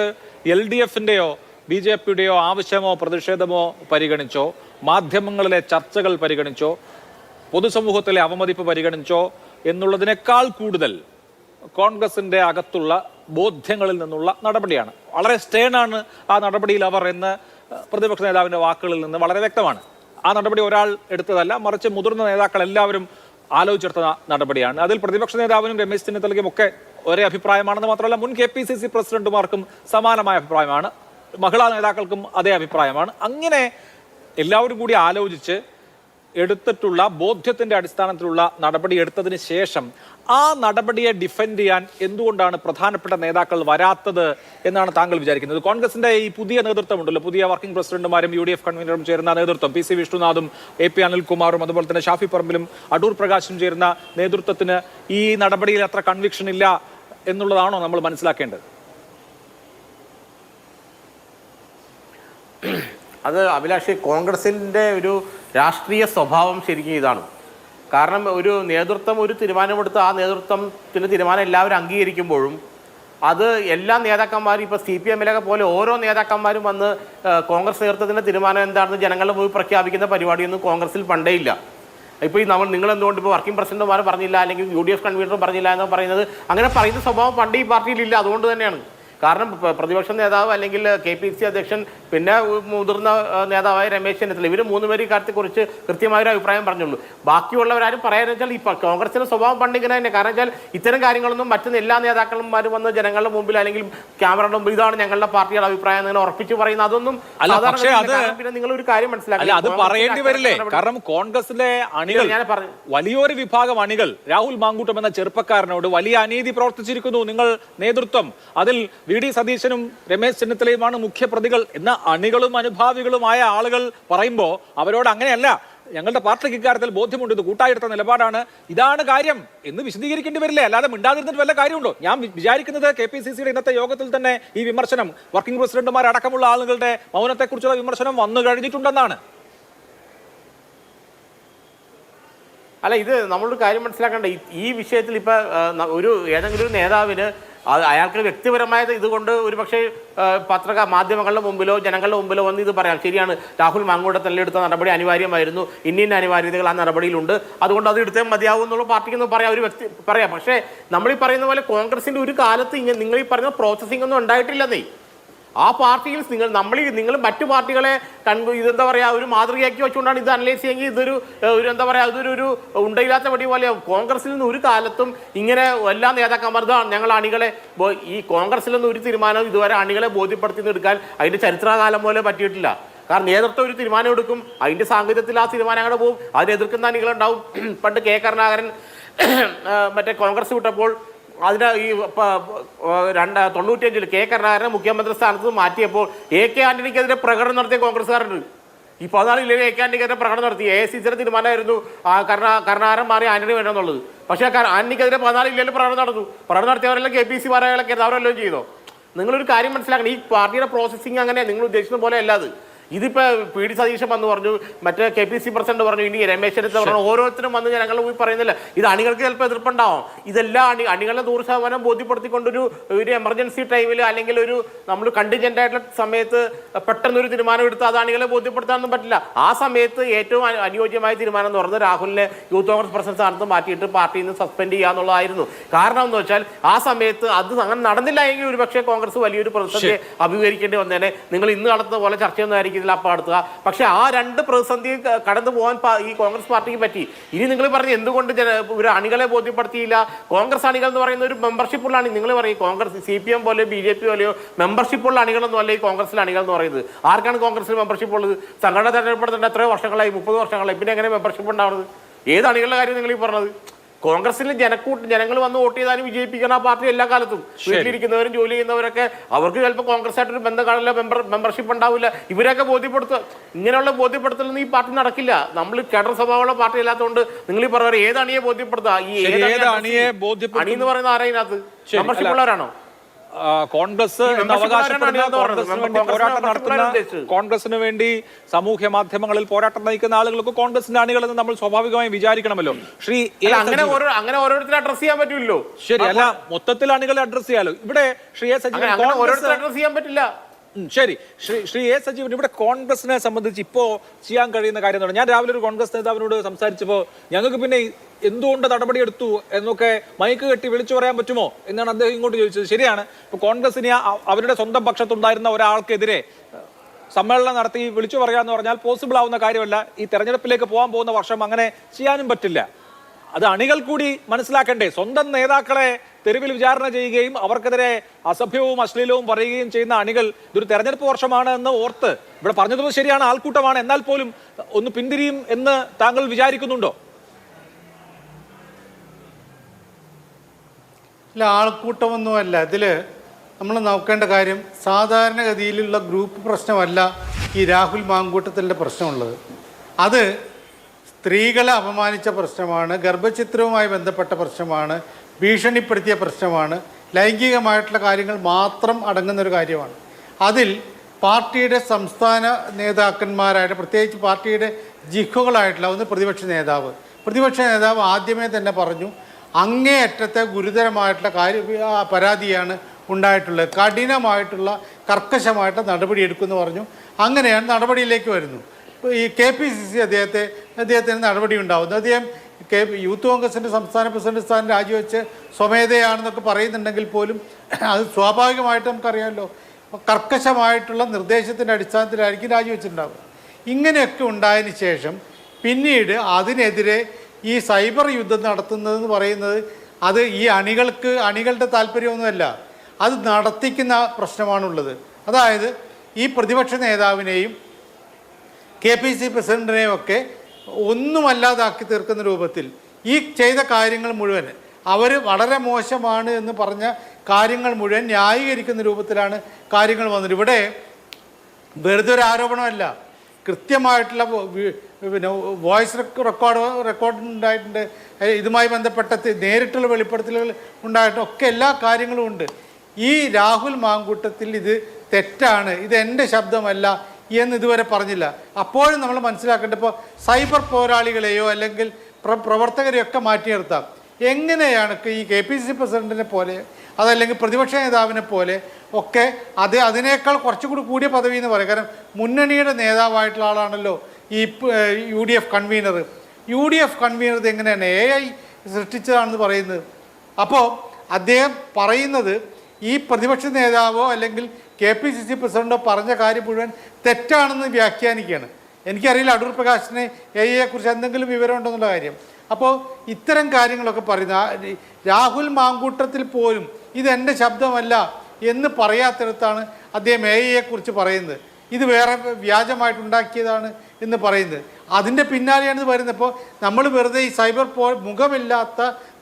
LDFന്റെയോ BJPയുടെയോ ആവശ്യമോ പ്രതിഷേധമോ പരിഗണിച്ചോ, മാധ്യമങ്ങളിലെ ചർച്ചകൾ പരിഗണിച്ചോ, പൊതുസമൂഹത്തിലെ അവമതിപ്പ് പരിഗണിച്ചോ എന്നുള്ളതിനേക്കാൾ കൂടുതൽ കോൺഗ്രസിന്റെ അകത്തുള്ള ബോധ്യങ്ങളിൽ നിന്നുള്ള നടപടിയാണ്. വളരെ സ്റ്റേണാണ് ആ നടപടിയിൽ അവർ എന്ന് പ്രതിപക്ഷ നേതാവിന്റെ വാക്കുകളിൽ നിന്ന് വളരെ വ്യക്തമാണ്. ആ നടപടി ഒരാൾ എടുത്തതല്ല, മറിച്ച് മുതിർന്ന നേതാക്കൾ എല്ലാവരും ആലോചിച്ചെടുത്ത നടപടിയാണ്. അതിൽ പ്രതിപക്ഷ നേതാവിനും രമേശ് ചെന്നിത്തലയ്ക്കും ഒക്കെ ഒരേ അഭിപ്രായമാണെന്ന് മാത്രമല്ല, മുൻ KPCC പ്രസിഡന്റുമാർക്കും സമാനമായ അഭിപ്രായമാണ്, മഹിളാ നേതാക്കൾക്കും അതേ അഭിപ്രായമാണ്. അങ്ങനെ എല്ലാവരും കൂടി ആലോചിച്ച് എടുത്തിട്ടുള്ള ബോധ്യത്തിന്റെ അടിസ്ഥാനത്തിലുള്ള നടപടി എടുത്തതിന് ശേഷം ആ നടപടിയെ ഡിഫെൻഡ് ചെയ്യാൻ എന്തുകൊണ്ടാണ് പ്രധാനപ്പെട്ട നേതാക്കൾ വരാത്തത് എന്നാണ് താങ്കൾ വിചാരിക്കുന്നത്? കോൺഗ്രസിന്റെ ഈ പുതിയ നേതൃത്വം ഉണ്ടല്ലോ, പുതിയ വർക്കിംഗ് പ്രസിഡന്റുമാരും UDF കൺവീനറും ചേരുന്ന നേതൃത്വം, PC വിഷ്ണുനാഥും AP അനിൽകുമാറും അതുപോലെ തന്നെ ഷാഫി പറമ്പിലും അടൂർ പ്രകാശും ചേരുന്ന നേതൃത്വത്തിന് ഈ നടപടിയിൽ അത്ര കൺവിക്ഷൻ ഇല്ല എന്നുള്ളതാണോ നമ്മൾ മനസ്സിലാക്കേണ്ടത്? അത് അഭിലാഷ്, കോൺഗ്രസിൻ്റെ ഒരു രാഷ്ട്രീയ സ്വഭാവം ശരിക്കും ഇതാണ്. കാരണം ഒരു നേതൃത്വം ഒരു തീരുമാനമെടുത്ത് ആ നേതൃത്വത്തിൻ്റെ തീരുമാനം എല്ലാവരും അംഗീകരിക്കുമ്പോഴും അത് എല്ലാ നേതാക്കന്മാരും ഇപ്പോൾ CPM പോലെ ഓരോ നേതാക്കന്മാരും വന്ന് കോൺഗ്രസ് നേതൃത്വത്തിൻ്റെ തീരുമാനം എന്താണെന്ന് ജനങ്ങളുടെ മുമ്പിൽ പ്രഖ്യാപിക്കുന്ന പരിപാടിയൊന്നും കോൺഗ്രസിൽ പണ്ടേ ഇല്ല. ഇപ്പോൾ ഈ നിങ്ങൾ എന്തുകൊണ്ട് ഇപ്പോൾ വർക്കിംഗ് പ്രസിഡന്റുമാർ പറഞ്ഞില്ല, അല്ലെങ്കിൽ UDF കൺവീനർ പറഞ്ഞില്ല എന്ന് പറയുന്നത്, അങ്ങനെ പറയുന്ന സ്വഭാവം പണ്ട് ഈ പാർട്ടിയിലില്ല. അതുകൊണ്ട് തന്നെയാണ്. കാരണം പ്രതിപക്ഷ നേതാവ് അല്ലെങ്കിൽ KPCC അധ്യക്ഷൻ പിന്നെ മുതിർന്ന നേതാവായ രമേശ് ചെന്നിത്തല, ഇവർ 3 പേര് ഇക്കാര്യത്തെക്കുറിച്ച് കൃത്യമായൊരു അഭിപ്രായം പറഞ്ഞുള്ളൂ. ബാക്കിയുള്ളവരാരും പറയാന്ന് വെച്ചാൽ ഈ കോൺഗ്രസിന്റെ സ്വഭാവം പണ്ടിങ്ങനെ തന്നെ. കാരണം വെച്ചാൽ ഇത്തരം കാര്യങ്ങളൊന്നും മറ്റു എല്ലാ നേതാക്കന്മാരും വന്ന് ജനങ്ങളുടെ മുമ്പിൽ അല്ലെങ്കിൽ ക്യാമറയുടെ മുമ്പിൽ ഇതാണ് ഞങ്ങളുടെ പാർട്ടിയുടെ അഭിപ്രായം എന്ന് ഉറപ്പിച്ച് പറയുന്ന അതൊന്നും പിന്നെ നിങ്ങൾ ഒരു കാര്യം മനസ്സിലാക്കില്ല, അത് പറയേണ്ടി വരില്ലേ? കാരണം കോൺഗ്രസിലെ അണികൾ, വലിയൊരു വിഭാഗം അണികൾ രാഹുൽ മാങ്കൂട്ടം എന്ന ചെറുപ്പക്കാരനോട് വലിയ അനീതി പ്രവർത്തിച്ചിരിക്കുന്നു നിങ്ങൾ നേതൃത്വം, അതിൽ VD സതീശനും രമേശ് ചെന്നിത്തലയുമാണ് മുഖ്യ പ്രതികൾ എന്ന അണികളും അനുഭാവികളുമായ ആളുകൾ പറയുമ്പോൾ അവരോട് അങ്ങനെയല്ല, ഞങ്ങളുടെ പാർട്ടിക്ക് ഇക്കാര്യത്തിൽ ബോധ്യമുണ്ട്, ഇത് കൂട്ടായെടുത്ത നിലപാടാണ്, ഇതാണ് കാര്യം എന്ന് വിശദീകരിക്കേണ്ടി വരില്ലേ? അല്ലാതെ മിണ്ടാതിരുന്നിട്ട് വല്ല കാര്യമുണ്ടോ? ഞാൻ വിചാരിക്കുന്നത് KPCCയുടെ ഇന്നത്തെ യോഗത്തിൽ തന്നെ ഈ വിമർശനം, വർക്കിംഗ് പ്രസിഡന്റുമാരടക്കമുള്ള ആളുകളുടെ മൗനത്തെക്കുറിച്ചുള്ള വിമർശനം വന്നു കഴിഞ്ഞിട്ടുണ്ടെന്നാണ്. അല്ല, ഇത് നമ്മളൊരു കാര്യം മനസ്സിലാക്കേണ്ട, ഈ വിഷയത്തിൽ ഇപ്പൊ ഒരു ഏതെങ്കിലും ഒരു നേതാവിന് അയാൾക്ക് വ്യക്തിപരമായത് ഇതുകൊണ്ട് ഒരു പക്ഷേ മാധ്യമങ്ങളുടെ മുമ്പിലോ ജനങ്ങളുടെ മുമ്പിലോ വന്ന് ഇത് പറയാം, ശരിയാണ് രാഹുൽ മാങ്കൂട്ടത്തിൽ എടുത്ത നടപടി അനിവാര്യമായിരുന്നു, ഇന്ന അനിവാര്യതകൾ ആ നടപടിയിലുണ്ട്, അതുകൊണ്ട് അത് എടുത്തേ മതിയാവും എന്നുള്ള പാർട്ടിക്ക് പറയാം, ഒരു വ്യക്തി പറയാം. പക്ഷേ നമ്മൾ ഈ പറയുന്ന പോലെ കോൺഗ്രസിന്റെ ഒരു കാലത്ത് നിങ്ങൾ ഈ പറയുന്ന പ്രോസസ്സിംഗ് ഒന്നും ഉണ്ടായിട്ടില്ലെന്നേ. ആ പാർട്ടിയിൽ നിങ്ങൾ മറ്റു പാർട്ടികളെ ഇതെന്താ പറയുക, ഒരു മാതൃകയാക്കി വെച്ചുകൊണ്ടാണ് ഇത് അനലൈസ് ചെയ്യുമെങ്കിൽ ഇതൊരു എന്താ പറയുക, ഇതൊരു ഉണ്ടയില്ലാത്ത പടി പോലെ. കോൺഗ്രസിൽ നിന്ന് ഒരു കാലത്തും ഇങ്ങനെ എല്ലാ നേതാക്കന്മാർക്കും ഞങ്ങൾ അണികളെ ഈ കോൺഗ്രസിൽ നിന്ന് ഒരു തീരുമാനം ഇതുവരെ അണികളെ ബോധ്യപ്പെടുത്തി എടുക്കാൻ അതിന്റെ ചരിത്രകാലം പോലെ പറ്റിയിട്ടില്ല. കാരണം നേതൃത്വം ഒരു തീരുമാനം എടുക്കും, അതിന്റെ സാങ്കേതികത്തിൽ ആ തീരുമാനം അങ്ങനെ പോകും, അതിനെ എതിർക്കുന്ന അണികളുണ്ടാവും. പണ്ട് K കരുണാകരൻ മറ്റേ കോൺഗ്രസ് വിട്ടപ്പോൾ അതിന് ഈ 95 K കരുണാകരനെ മുഖ്യമന്ത്രി സ്ഥാനത്ത് മാറ്റിയപ്പോൾ AK ആന്റണിക്കെതിരെ പ്രകടനം നടത്തിയ കോൺഗ്രസ്സുകാരുണ്ട്. ഈ 14 AK ആന്റണിക്കെതിരെ പ്രകടനം നടത്തി. AICCയുടെ തീരുമാനമായിരുന്നു കരുണാകരൻ മാറി ആന്റണി വേണമെന്നുള്ളത്. പക്ഷേ ആന്റണിക്കെതിരെ 14 പ്രകടനം നടത്തിയവരെല്ലാം KPC മാരാകളൊക്കെ അവരെല്ലാം ചെയ്തോ? നിങ്ങളൊരു കാര്യം മനസ്സിലാക്കണം, ഈ പാർട്ടിയുടെ പ്രോസസ്സിങ് അങ്ങനെ നിങ്ങൾ ഉദ്ദേശിക്കുന്ന പോലെ അല്ലാതെ. ഇതിപ്പോ PD സതീശൻ വന്ന് പറഞ്ഞു, മറ്റേ KPC പ്രസിഡന്റ് പറഞ്ഞു, ഇനി രമേശ് ചെന്നിത്തല പറഞ്ഞു, ഓരോരുത്തരും വന്ന് ജനങ്ങൾ പോയി പറയുന്നില്ല. ഇത് അണികൾക്ക് ചിലപ്പോൾ എതിർപ്പുണ്ടാവും. ഇതെല്ലാം അണികളെ 100% ബോധ്യപ്പെടുത്തിക്കൊണ്ടൊരു എമർജൻസി ടൈമിൽ അല്ലെങ്കിൽ ഒരു നമ്മൾ കണ്ടിജന്റ് ആയിട്ടുള്ള സമയത്ത് പെട്ടെന്നൊരു തീരുമാനം എടുത്ത് അത് അണികളെ ബോധ്യപ്പെടുത്താനൊന്നും പറ്റില്ല. ആ സമയത്ത് ഏറ്റവും അനുയോജ്യമായ തീരുമാനം എന്ന് പറഞ്ഞത് രാഹുലിനെ യൂത്ത് കോൺഗ്രസ് പ്രസിഡന്റ് സ്ഥാനത്ത് മാറ്റിയിട്ട് പാർട്ടിയിൽ നിന്ന് സസ്പെൻഡ് ചെയ്യാന്നുള്ളതായിരുന്നു. കാരണം എന്ന് വെച്ചാൽ ആ സമയത്ത് അത് അങ്ങനെ നടന്നില്ല എങ്കിൽ ഒരുപക്ഷെ കോൺഗ്രസ് വലിയൊരു പ്രതിസന്ധിയെ അഭിമുഖീകരിക്കേണ്ടി വന്നേനെ. നിങ്ങൾ ഇന്ന് നടത്തുന്ന പോലെ ചർച്ചയൊന്നും ആയിരിക്കും ഇതിലപ്പെടുത്തുക. പക്ഷെ ആ രണ്ട് പ്രതിസന്ധി കടന്നു പോകാൻ ഈ കോൺഗ്രസ് പാർട്ടിക്ക് പറ്റി. ഇനി നിങ്ങൾ പറഞ്ഞ് എന്തുകൊണ്ട് ഒരു അണികളെ ബോധ്യപ്പെടുത്തിയില്ല? കോൺഗ്രസ് അണികൾ എന്ന് പറയുന്ന ഒരു മെമ്പർഷിപ്പുള്ള അണി. നിങ്ങൾ പറയും കോൺഗ്രസ് CPM പോലെയോ BJP പോലെയോ മെമ്പർഷിപ്പുള്ള അണികളൊന്നും അല്ല ഈ കോൺഗ്രസിലെ അണികൾ എന്ന് പറയുന്നത്. ആർക്കാണ് കോൺഗ്രസിൽ മെമ്പർഷിപ്പ് ഉള്ളത്? സംഘടന തെരഞ്ഞെടുപ്പെടുത്തേണ്ട എത്രയോ വർഷങ്ങളായി, 30 വർഷങ്ങളായി. പിന്നെ എങ്ങനെ മെമ്പർഷിപ്പ് ഉണ്ടാവുന്നത്? ഏത് അണികളുടെ കാര്യം നിങ്ങൾ ഈ പറഞ്ഞത്? കോൺഗ്രസിൽ ജനങ്ങൾ വന്ന് വോട്ട് ചെയ്താലും വിജയിപ്പിക്കണം ആ പാർട്ടി എല്ലാ കാലത്തും. വീട്ടിലിരിക്കുന്നവരും ജോലി ചെയ്യുന്നവരൊക്കെ അവർക്ക് ചിലപ്പോൾ കോൺഗ്രസ് ആയിട്ടൊരു ബന്ധം കാണില്ല, മെമ്പർഷിപ്പ് ഉണ്ടാവില്ല. ഇവരൊക്കെ ബോധ്യപ്പെടുത്തുക, ഇങ്ങനെയുള്ള ബോധ്യപ്പെടുത്തലൊന്നും ഈ പാർട്ടി നടക്കില്ല. നമ്മൾ കേഡർ സ്വഭാവമുള്ള പാർട്ടി അല്ലാത്തതുകൊണ്ട് നിങ്ങൾ ഈ പറയുന്നത് ഏത് അണിയെ ബോധ്യപ്പെടുത്തുക? ഈ അണി എന്ന് പറയുന്ന ആരാ ഇതിനകത്ത്? മെമ്പർഷിപ്പ് ഉള്ളവരാണോ? കോൺഗ്രസ് കോൺഗ്രസിന് വേണ്ടി സാമൂഹ്യ മാധ്യമങ്ങളിൽ പോരാട്ടം നയിക്കുന്ന ആളുകൾക്ക് കോൺഗ്രസിന്റെ അണികളെന്ന് നമ്മൾ സ്വാഭാവികമായും വിചാരിക്കണമല്ലോ. അങ്ങനെ ഓരോരുത്തരെ അഡ്രസ് ചെയ്യാൻ പറ്റില്ലല്ലോ. ശരി, അല്ല മൊത്തത്തിൽ അണികളെ അഡ്രസ് ചെയ്യാലോ. ഇവിടെ ശ്രീ എ സജീവൻ അഡ്രസ് ചെയ്യാൻ പറ്റില്ല. ശരി, ശ്രീ എ സജീവൻ, ഇവിടെ കോൺഗ്രസിനെ സംബന്ധിച്ച് ഇപ്പോ ചെയ്യാൻ കഴിയുന്ന കാര്യം എന്താണ്? ഞാൻ രാവിലെ ഒരു കോൺഗ്രസ് നേതാവിനോട് സംസാരിച്ചപ്പോൾ ഞങ്ങൾക്ക് പിന്നെ എന്തുകൊണ്ട് നടപടിയെടുത്തു എന്നൊക്കെ മൈക്ക് കെട്ടി വിളിച്ചു പറയാൻ പറ്റുമോ എന്നാണ് അദ്ദേഹം ഇങ്ങോട്ട് ചോദിച്ചത്. ശരിയാണ്, ഇപ്പൊ കോൺഗ്രസിന് അവരുടെ സ്വന്തം പക്ഷത്തുണ്ടായിരുന്ന ഒരാൾക്കെതിരെ സമ്മേളനം നടത്തി വിളിച്ചു പറയാന്ന് പറഞ്ഞാൽ പോസിബിൾ ആവുന്ന കാര്യമല്ല. ഈ തെരഞ്ഞെടുപ്പിലേക്ക് പോകാൻ പോകുന്ന വർഷം അങ്ങനെ ചെയ്യാനും പറ്റില്ല. അത് അണികൾ കൂടി മനസ്സിലാക്കണ്ടേ? സ്വന്തം നേതാക്കളെ തെരുവിൽ വിചാരണ ചെയ്യുകയും അവർക്കെതിരെ അസഭ്യവും അശ്ലീലവും പറയുകയും ചെയ്യുന്ന അണികൾ ഇതൊരു തെരഞ്ഞെടുപ്പ് വർഷമാണ് എന്ന് ഓർത്ത്, ഇവിടെ പറഞ്ഞത് ശരിയാണ്, ആൾക്കൂട്ടമാണ്, എന്നാൽ പോലും ഒന്ന് പിന്തിരിയും എന്ന് താങ്കൾ വിചാരിക്കുന്നുണ്ടോ? ഇല്ല, ആൾക്കൂട്ടമൊന്നുമല്ല. ഇതിൽ നമ്മൾ നോക്കേണ്ട കാര്യം സാധാരണഗതിയിലുള്ള ഗ്രൂപ്പ് പ്രശ്നമല്ല ഈ രാഹുൽ മാങ്കൂട്ടത്തിൻ്റെ പ്രശ്നമുള്ളത്. അത് സ്ത്രീകളെ അപമാനിച്ച പ്രശ്നമാണ്, ഗർഭചിത്രവുമായി ബന്ധപ്പെട്ട പ്രശ്നമാണ്, ഭീഷണിപ്പെടുത്തിയ പ്രശ്നമാണ്, ലൈംഗികമായിട്ടുള്ള കാര്യങ്ങൾ മാത്രം അടങ്ങുന്നൊരു കാര്യമാണ്. അതിൽ പാർട്ടിയുടെ സംസ്ഥാന നേതാക്കന്മാരായിട്ട്, പ്രത്യേകിച്ച് പാർട്ടിയുടെ ജിഹുകളായിട്ടുള്ള ഒന്ന് പ്രതിപക്ഷ നേതാവ് ആദ്യമേ തന്നെ പറഞ്ഞു അങ്ങേയറ്റത്തെ ഗുരുതരമായിട്ടുള്ള പരാതിയാണ് ഉണ്ടായിട്ടുള്ളത്, കഠിനമായിട്ടുള്ള കർക്കശമായിട്ടുള്ള നടപടിയെടുക്കുമെന്ന് പറഞ്ഞു. അങ്ങനെയാണ് നടപടിയിലേക്ക് വരുന്നു. ഈ KPCC അദ്ദേഹത്തിന് നടപടി ഉണ്ടാവുന്നു. അദ്ദേഹം യൂത്ത് കോൺഗ്രസിൻ്റെ സംസ്ഥാന പ്രസിഡന്റ് സ്ഥാനം രാജിവെച്ച് സ്വമേധയാണെന്നൊക്കെ പറയുന്നുണ്ടെങ്കിൽ പോലും അത് സ്വാഭാവികമായിട്ട് നമുക്കറിയാമല്ലോ, കർക്കശമായിട്ടുള്ള നിർദ്ദേശത്തിൻ്റെ അടിസ്ഥാനത്തിലായിരിക്കും രാജിവെച്ചിട്ടുണ്ടാവുക. ഇങ്ങനെയൊക്കെ ഉണ്ടായതിന് ശേഷം പിന്നീട് അതിനെതിരെ ഈ സൈബർ യുദ്ധം നടത്തുന്നതെന്ന് പറയുന്നത് അത് ഈ അണികളുടെ താല്പര്യമൊന്നുമല്ല, അത് നടത്തിക്കുന്ന പ്രശ്നമാണുള്ളത്. അതായത് ഈ പ്രതിപക്ഷ നേതാവിനെയും KPCC പ്രസിഡന്റിനെയും ഒക്കെ ഒന്നുമല്ലാതാക്കി തീർക്കുന്ന രൂപത്തിൽ ഈ ചെയ്ത കാര്യങ്ങൾ മുഴുവൻ അവർ വളരെ മോശമാണ് എന്ന് പറഞ്ഞ കാര്യങ്ങൾ മുഴുവൻ ന്യായീകരിക്കുന്ന രൂപത്തിലാണ് കാര്യങ്ങൾ വന്നത്. ഇവിടെ വെറുതെ ഒരു ആരോപണമല്ല, കൃത്യമായിട്ടുള്ള പിന്നെ വോയിസ് റെക്കോർഡ് ഉണ്ടായിട്ടുണ്ട്, ഇതുമായി ബന്ധപ്പെട്ട നേരിട്ടുള്ള വെളിപ്പെടുത്തലുകൾ ഉണ്ടായിട്ടുണ്ട്, ഒക്കെ എല്ലാ കാര്യങ്ങളും ഉണ്ട്. ഈ രാഹുൽ മാങ്കൂട്ടത്തിൽ ഇത് തെറ്റാണ്, ഇത് എൻ്റെ ശബ്ദമല്ല എന്ന് ഇതുവരെ പറഞ്ഞില്ല. അപ്പോഴും നമ്മൾ മനസ്സിലാക്കേണ്ടത്, ഇപ്പോൾ സൈബർ പോരാളികളെയോ അല്ലെങ്കിൽ പ്രവർത്തകരെയൊക്കെ മാറ്റി നിർത്താം. എങ്ങനെയാണ് ഈ KPCC പ്രസിഡന്റിനെ പോലെ അതല്ലെങ്കിൽ പ്രതിപക്ഷ നേതാവിനെ പോലെ ഒക്കെ അതിനേക്കാൾ കുറച്ചുകൂടി കൂടിയ പദവി എന്ന് പറയും. കാരണം മുന്നണിയുടെ നേതാവായിട്ടുള്ള ആളാണല്ലോ ഈ UDF കൺവീനർ. UDF കൺവീനർ ഇത് എങ്ങനെയാണ് AI സൃഷ്ടിച്ചതാണെന്ന് പറയുന്നത്. അപ്പോൾ അദ്ദേഹം പറയുന്നത് ഈ പ്രതിപക്ഷ നേതാവോ അല്ലെങ്കിൽ KPCC പ്രസിഡന്റോ പറഞ്ഞ കാര്യം മുഴുവൻ തെറ്റാണെന്ന് വ്യാഖ്യാനിക്കുകയാണ്. എനിക്കറിയില്ല അടൂർ പ്രകാശിനെ AI-യെക്കുറിച്ച് എന്തെങ്കിലും വിവരമുണ്ടെന്നുള്ള കാര്യം. അപ്പോൾ ഇത്തരം കാര്യങ്ങളൊക്കെ പറയുന്ന രാഹുൽ മാങ്കൂട്ടത്തിൽ പോലും ഇതെൻ്റെ ശബ്ദമല്ല എന്ന് പറയാത്തിടത്താണ് അദ്ദേഹം AI-യെക്കുറിച്ച് പറയുന്നത്. ഇത് വേറെ വ്യാജമായിട്ടുണ്ടാക്കിയതാണ് എന്ന് പറയുന്നത്. അതിൻ്റെ പിന്നാലെയാണ് ഇത് വരുന്നത്. ഇപ്പോൾ നമ്മൾ വെറുതെ ഈ സൈബർ മുഖമില്ലാത്ത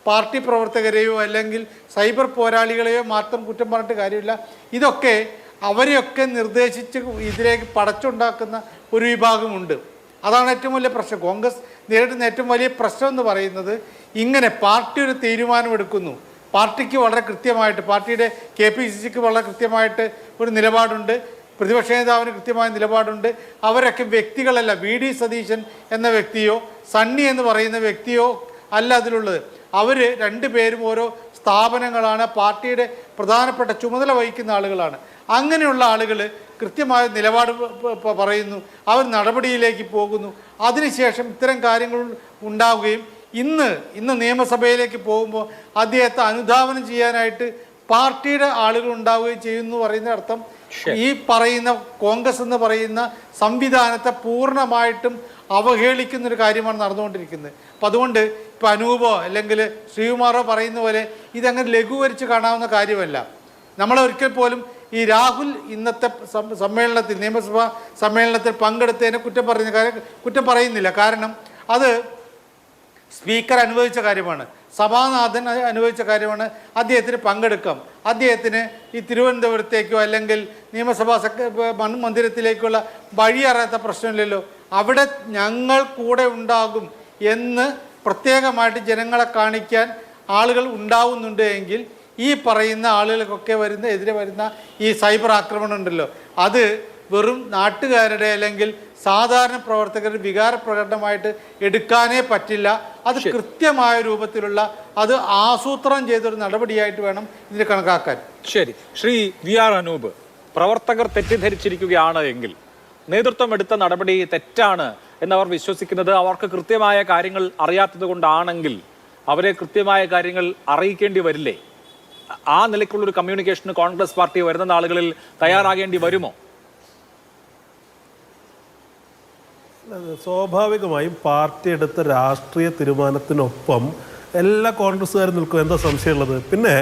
പാർട്ടി പ്രവർത്തകരെയോ അല്ലെങ്കിൽ സൈബർ പോരാളികളെയോ മാത്രം കുറ്റം പറഞ്ഞിട്ട് കാര്യമില്ല. ഇതൊക്കെ അവരെയൊക്കെ നിർദ്ദേശിച്ച് ഇതിലേക്ക് പടച്ചുണ്ടാക്കുന്ന ഒരു വിഭാഗമുണ്ട്. അതാണ് ഏറ്റവും വലിയ പ്രശ്നം. കോൺഗ്രസ് നേരിടുന്ന ഏറ്റവും വലിയ പ്രശ്നം എന്ന് പറയുന്നത് ഇങ്ങനെ പാർട്ടി ഒരു തീരുമാനമെടുക്കുന്നു, പാർട്ടിക്ക് വളരെ കൃത്യമായിട്ട്, പാർട്ടിയുടെ KPCCക്ക് വളരെ കൃത്യമായിട്ട് ഒരു നിലപാടുണ്ട്, പ്രതിപക്ഷ നേതാവിന് കൃത്യമായ നിലപാടുണ്ട്. അവരൊക്കെ വ്യക്തികളല്ല. VD സതീശൻ എന്ന വ്യക്തിയോ സണ്ണി എന്ന് പറയുന്ന വ്യക്തിയോ അല്ല അതിലുള്ളത്. അവർ രണ്ടുപേരും ഓരോ സ്ഥാപനങ്ങളാണ്, പാർട്ടിയുടെ പ്രധാനപ്പെട്ട ചുമതല വഹിക്കുന്ന ആളുകളാണ്. അങ്ങനെയുള്ള ആളുകൾ കൃത്യമായ നിലപാട് പറയുന്നു, അവർ നടപടിയിലേക്ക് പോകുന്നു. അതിനുശേഷം ഇത്തരം കാര്യങ്ങൾ ഉണ്ടാവുകയും ഇന്ന് നിയമസഭയിലേക്ക് പോകുമ്പോൾ അദ്ദേഹത്തെ അനുധാവനം ചെയ്യാനായിട്ട് പാർട്ടിയുടെ ആളുകൾ ഉണ്ടാവുകയും ചെയ്യുന്നു പറയുന്ന അർത്ഥം ഈ പറയുന്ന കോൺഗ്രസ് എന്ന് പറയുന്ന സംവിധാനത്തെ പൂർണ്ണമായിട്ടും അവഹേളിക്കുന്നൊരു കാര്യമാണ് നടന്നുകൊണ്ടിരിക്കുന്നത്. അപ്പം അതുകൊണ്ട് ഇപ്പം അനൂപോ അല്ലെങ്കിൽ ശ്രീകുമാറോ പറയുന്ന പോലെ ഇതങ്ങനെ ലഘൂകരിച്ച് കാണാവുന്ന കാര്യമല്ല. നമ്മളൊരിക്കൽ പോലും ഈ രാഹുൽ ഇന്നത്തെ സമ്മേളനത്തിൽ, നിയമസഭാ സമ്മേളനത്തിൽ പങ്കെടുത്തതിനെ കുറ്റം പറയുന്നില്ല. കാരണം അത് സ്പീക്കർ അനുവദിച്ച കാര്യമാണ്, സഭാനാഥൻ അനുവദിച്ച കാര്യമാണ്. അദ്ദേഹത്തിന് പങ്കെടുക്കാം. അദ്ദേഹത്തിന് ഈ തിരുവനന്തപുരത്തേക്കോ അല്ലെങ്കിൽ നിയമസഭാ മന്ദിരത്തിലേക്കുള്ള വഴി അറിയാത്ത പ്രശ്നമില്ലല്ലോ. അവിടെ ഞങ്ങൾ കൂടെ ഉണ്ടാകും എന്ന് പ്രത്യേകമായിട്ട് ജനങ്ങളെ കാണിക്കാൻ ആളുകൾ ഉണ്ടാവുന്നുണ്ട് എങ്കിൽ ഈ പറയുന്ന ആളുകൾക്കൊക്കെ എതിരെ വരുന്ന ഈ സൈബർ ആക്രമണം ഉണ്ടല്ലോ, അത് വെറും നാട്ടുകാരുടെ അല്ലെങ്കിൽ സാധാരണ പ്രവർത്തകരുടെ വികാര പ്രകടനമായിട്ട് എടുക്കാനേ പറ്റില്ല. അത് കൃത്യമായ രൂപത്തിലുള്ള, അത് ആസൂത്രണം ചെയ്തൊരു നടപടിയായിട്ട് വേണം ഇതിനെ കണക്കാക്കാൻ. ശരി, ശ്രീ VR അനൂപ്, പ്രവർത്തകർ തെറ്റിദ്ധരിച്ചിരിക്കുകയാണ് എങ്കിൽ നേതൃത്വം എടുത്ത നടപടി തെറ്റാണ് എന്നവർ വിശ്വസിക്കുന്നത് അവർക്ക് കൃത്യമായ കാര്യങ്ങൾ അറിയാത്തത് കൊണ്ടാണെങ്കിൽ അവരെ കൃത്യമായ കാര്യങ്ങൾ അറിയിക്കേണ്ടി വരില്ലേ? ആ നിലയ്ക്കുള്ളൊരു കമ്മ്യൂണിക്കേഷന് കോൺഗ്രസ് പാർട്ടി വരുന്ന നാളുകളിൽ തയ്യാറാകേണ്ടി വരുമോ? സ്വാഭാവികമായും പാർട്ടി എടുത്ത രാഷ്ട്രീയ തീരുമാനത്തിനൊപ്പം എല്ലാ കോൺഗ്രസ്സുകാരും നിൽക്കും, എന്താ സംശയമുള്ളത്? പിന്നെ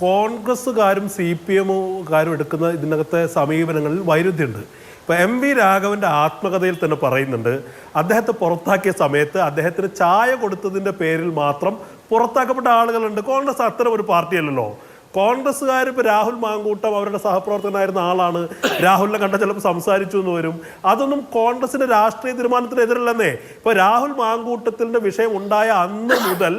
കോൺഗ്രസ്സുകാരും CPMകാരും എടുക്കുന്ന ഇതിനകത്തെ സമീപനങ്ങളിൽ വൈരുദ്ധ്യമുണ്ട്. ഇപ്പോൾ MV രാഘവൻ്റെ ആത്മകഥയിൽ തന്നെ പറയുന്നുണ്ട്, അദ്ദേഹത്തെ പുറത്താക്കിയ സമയത്ത് അദ്ദേഹത്തിന് ചായ കൊടുത്തതിൻ്റെ പേരിൽ മാത്രം പുറത്താക്കപ്പെട്ട ആളുകളുണ്ട്. കോൺഗ്രസ് അത്തരം ഒരു പാർട്ടിയല്ലല്ലോ. കോൺഗ്രസ്സുകാർ ഇപ്പോൾ രാഹുൽ മാങ്കൂട്ടം അവരുടെ സഹപ്രവർത്തകനായിരുന്ന ആളാണ്, രാഹുലിനെ കണ്ട ചിലപ്പോൾ സംസാരിച്ചു എന്ന് വരും. അതൊന്നും കോൺഗ്രസിൻ്റെ രാഷ്ട്രീയ തീരുമാനത്തിനെതിരല്ലെന്നേ. ഇപ്പോൾ രാഹുൽ മാങ്കൂട്ടത്തിൻ്റെ വിഷയം ഉണ്ടായ അന്ന് മുതൽ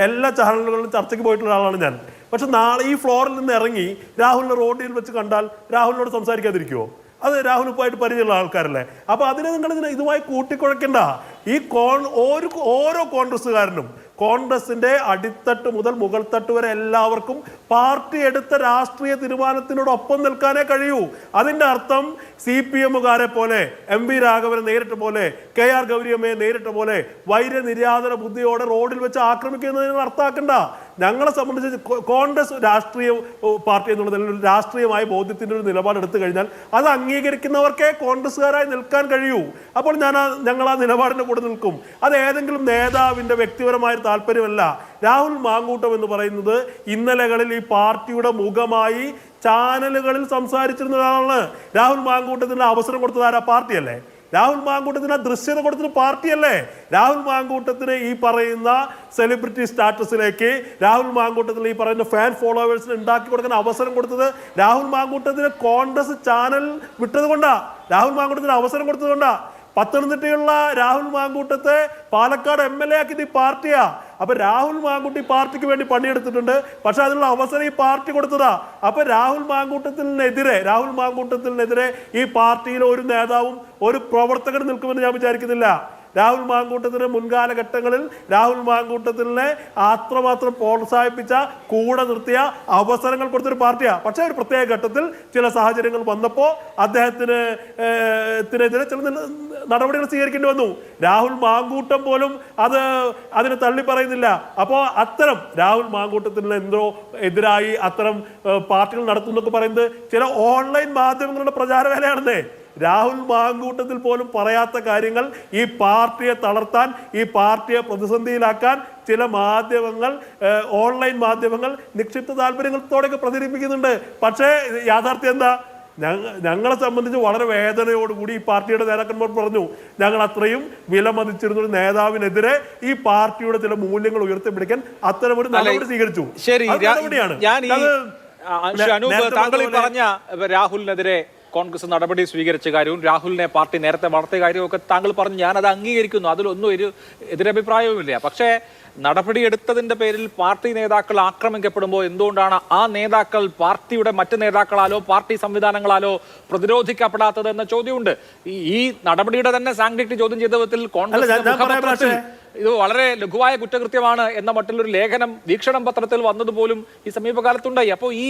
എല്ലാ ചാനലുകളിലും ചർച്ചയ്ക്ക് പോയിട്ടുള്ള ആളാണ് ഞാൻ. പക്ഷെ നാളെ ഈ ഫ്ലോറിൽ നിന്ന് ഇറങ്ങി രാഹുലിനെ റോഡിൽ വെച്ച് കണ്ടാൽ രാഹുലിനോട് സംസാരിക്കാതിരിക്കുമോ? അത് രാഹുലുമായിട്ട് പരിചയമുള്ള ആൾക്കാരല്ലേ. അപ്പോൾ അതിനെ നിങ്ങൾ ഇതുമായി കൂട്ടിക്കുഴയ്ക്കണ്ട. ഈ ഓരോ കോൺഗ്രസ്സുകാരനും, കോൺഗ്രസിൻ്റെ അടിത്തട്ട് മുതൽ മുകൾ തട്ട് വരെ എല്ലാവർക്കും പാർട്ടി എടുത്ത രാഷ്ട്രീയ തീരുമാനത്തിനോടൊപ്പം നിൽക്കാനേ കഴിയൂ. അതിൻ്റെ അർത്ഥം CPMകാരെ പോലെ, MV രാഘവനെ നേരിട്ട പോലെ, KR ഗൗരിയമ്മയെ നേരിട്ട പോലെ വൈര്യനിര്യാതന ബുദ്ധിയോടെ റോഡിൽ വെച്ച് ആക്രമിക്കുന്നതിന് അർത്ഥമാക്കണ്ട. ഞങ്ങളെ സംബന്ധിച്ച് കോൺഗ്രസ് രാഷ്ട്രീയ പാർട്ടി എന്നുള്ളതിൽ രാഷ്ട്രീയമായ ബോധ്യത്തിൻ്റെ ഒരു നിലപാടെടുത്തു കഴിഞ്ഞാൽ അത് അംഗീകരിക്കുന്നവർക്കേ കോൺഗ്രസ്സുകാരായി നിൽക്കാൻ കഴിയൂ. അപ്പോൾ ഞങ്ങൾ ആ നിലപാടിൻ്റെ കൂടെ നിൽക്കും. അത് ഏതെങ്കിലും നേതാവിൻ്റെ വ്യക്തിപരമായ താല്പര്യമല്ല. രാഹുൽ മാങ്കൂട്ടം എന്ന് പറയുന്നത് ഇന്നലകളിൽ ഈ പാർട്ടിയുടെ മുഖമായി ചാനലുകളിൽ സംസാരിച്ചിരുന്ന ഒരാളാണ്. രാഹുൽ മാങ്കൂട്ടത്തിന് അവസരം കൊടുത്തത് ആരാ? പാർട്ടിയല്ലേ. രാഹുൽ മാങ്കൂട്ടത്തിന് ദൃശ്യത കൊടുത്തത് പാർട്ടിയല്ലേ. രാഹുൽ മാങ്കൂട്ടത്തിന് ഈ പറയുന്ന സെലിബ്രിറ്റി സ്റ്റാറ്റസിലേക്ക്, രാഹുൽ മാങ്കൂട്ടത്തിന് ഈ പറയുന്ന ഫാൻ ഫോളോവേഴ്സിന് ഉണ്ടാക്കി കൊടുക്കുന്ന അവസരം കൊടുത്തത് രാഹുൽ മാങ്കൂട്ടത്തിന് കോൺഗ്രസ് ചാനൽ വിട്ടത് കൊണ്ടാ, രാഹുൽ മാങ്കൂട്ടത്തിന് അവസരം കൊടുത്തത് കൊണ്ടാ. പത്തനംതിട്ടയുള്ള രാഹുൽ മാങ്കൂട്ടത്തെ പാലക്കാട് MLA ആക്കിയത് ഈ പാർട്ടിയാ. അപ്പൊ രാഹുൽ മാങ്കൂട്ടി പാർട്ടിക്ക് വേണ്ടി പണിയെടുത്തിട്ടുണ്ട്, പക്ഷെ അതിനുള്ള അവസരം ഈ പാർട്ടി കൊടുത്തതാ. അപ്പൊ രാഹുൽ മാങ്കൂട്ടത്തിനെതിരെ ഈ പാർട്ടിയിലെ ഒരു നേതാവും ഒരു പ്രവർത്തകനും നിൽക്കുമെന്ന് ഞാൻ വിചാരിക്കുന്നില്ല. രാഹുൽ മാങ്കൂട്ടത്തിന് മുൻകാലഘട്ടങ്ങളിൽ രാഹുൽ മാങ്കൂട്ടത്തിനെ അത്രമാത്രം പ്രോത്സാഹിപ്പിച്ച, കൂടെ നിർത്തിയ, അവസരങ്ങൾ കൊടുത്തൊരു പാർട്ടിയാണ്. പക്ഷേ ഒരു പ്രത്യേക ഘട്ടത്തിൽ ചില സാഹചര്യങ്ങൾ വന്നപ്പോൾ അദ്ദേഹത്തിനെതിരെ ചില നടപടികൾ സ്വീകരിക്കേണ്ടി വന്നു. രാഹുൽ മാങ്കൂട്ടം പോലും അതിന് തള്ളി പറയുന്നില്ല. അപ്പോൾ അത്തരം രാഹുൽ മാങ്കൂട്ടത്തിന് എതിരായി അത്തരം പാർട്ടികൾ നടത്തുന്നൊക്കെ പറയുന്നത് ചില ഓൺലൈൻ മാധ്യമങ്ങളുടെ പ്രചാരവേലയാണെന്നേ. രാഹുൽ മാങ്കൂട്ടത്തിൽ പോലും പറയാത്ത കാര്യങ്ങൾ ഈ പാർട്ടിയെ തളർത്താൻ, ഈ പാർട്ടിയെ പ്രതിസന്ധിയിലാക്കാൻ ചില മാധ്യമങ്ങൾ, ഓൺലൈൻ മാധ്യമങ്ങൾ നിക്ഷിപ്ത താല്പര്യങ്ങളോടൊക്കെ പ്രചരിപ്പിക്കുന്നുണ്ട്. പക്ഷേ യാഥാർത്ഥ്യം എന്താ? ഞങ്ങളെ സംബന്ധിച്ച് വളരെ വേദനയോടുകൂടി ഈ പാർട്ടിയുടെ നേതാക്കന്മാർ പറഞ്ഞു, ഞങ്ങൾ അത്രയും വിലമതിച്ചിരുന്ന ഒരു നേതാവിനെതിരെ ഈ പാർട്ടിയുടെ ചില മൂല്യങ്ങൾ ഉയർത്തിപ്പിടിക്കാൻ അത്തരമൊരു നടപടി സ്വീകരിച്ചു. ശരി, താങ്കൾ ഈ പറഞ്ഞ രാഹുലിനെതിരെ കോൺഗ്രസ് നടപടി സ്വീകരിച്ച കാര്യവും രാഹുലിനെ പാർട്ടി നേരത്തെ വളർത്തിയ കാര്യവും ഒക്കെ താങ്കൾ പറഞ്ഞു. ഞാനത് അംഗീകരിക്കുന്നു, അതിലൊന്നും ഒരു എതിരഭിപ്രായവുമില്ല. പക്ഷേ നടപടിയെടുത്തതിന്റെ പേരിൽ പാർട്ടി നേതാക്കൾ ആക്രമിക്കപ്പെടുമ്പോൾ എന്തുകൊണ്ടാണ് ആ നേതാക്കൾ പാർട്ടിയുടെ മറ്റ് നേതാക്കളാലോ പാർട്ടി സംവിധാനങ്ങളാലോ പ്രതിരോധിക്കപ്പെടാത്തത് എന്ന ചോദ്യമുണ്ട്. ഈ നടപടിയുടെ തന്നെ സാങ്ക്ടിറ്റി ചോദ്യം ചെയ്ത വിധത്തിൽ കോൺഗ്രസ് ഇത് വളരെ ലഘുവായ കുറ്റകൃത്യമാണ് എന്ന മറ്റുള്ളൊരു ലേഖനം വീക്ഷണം പത്രത്തിൽ വന്നതുപോലും ഈ സമീപകാലത്തുണ്ടായി. അപ്പോൾ ഈ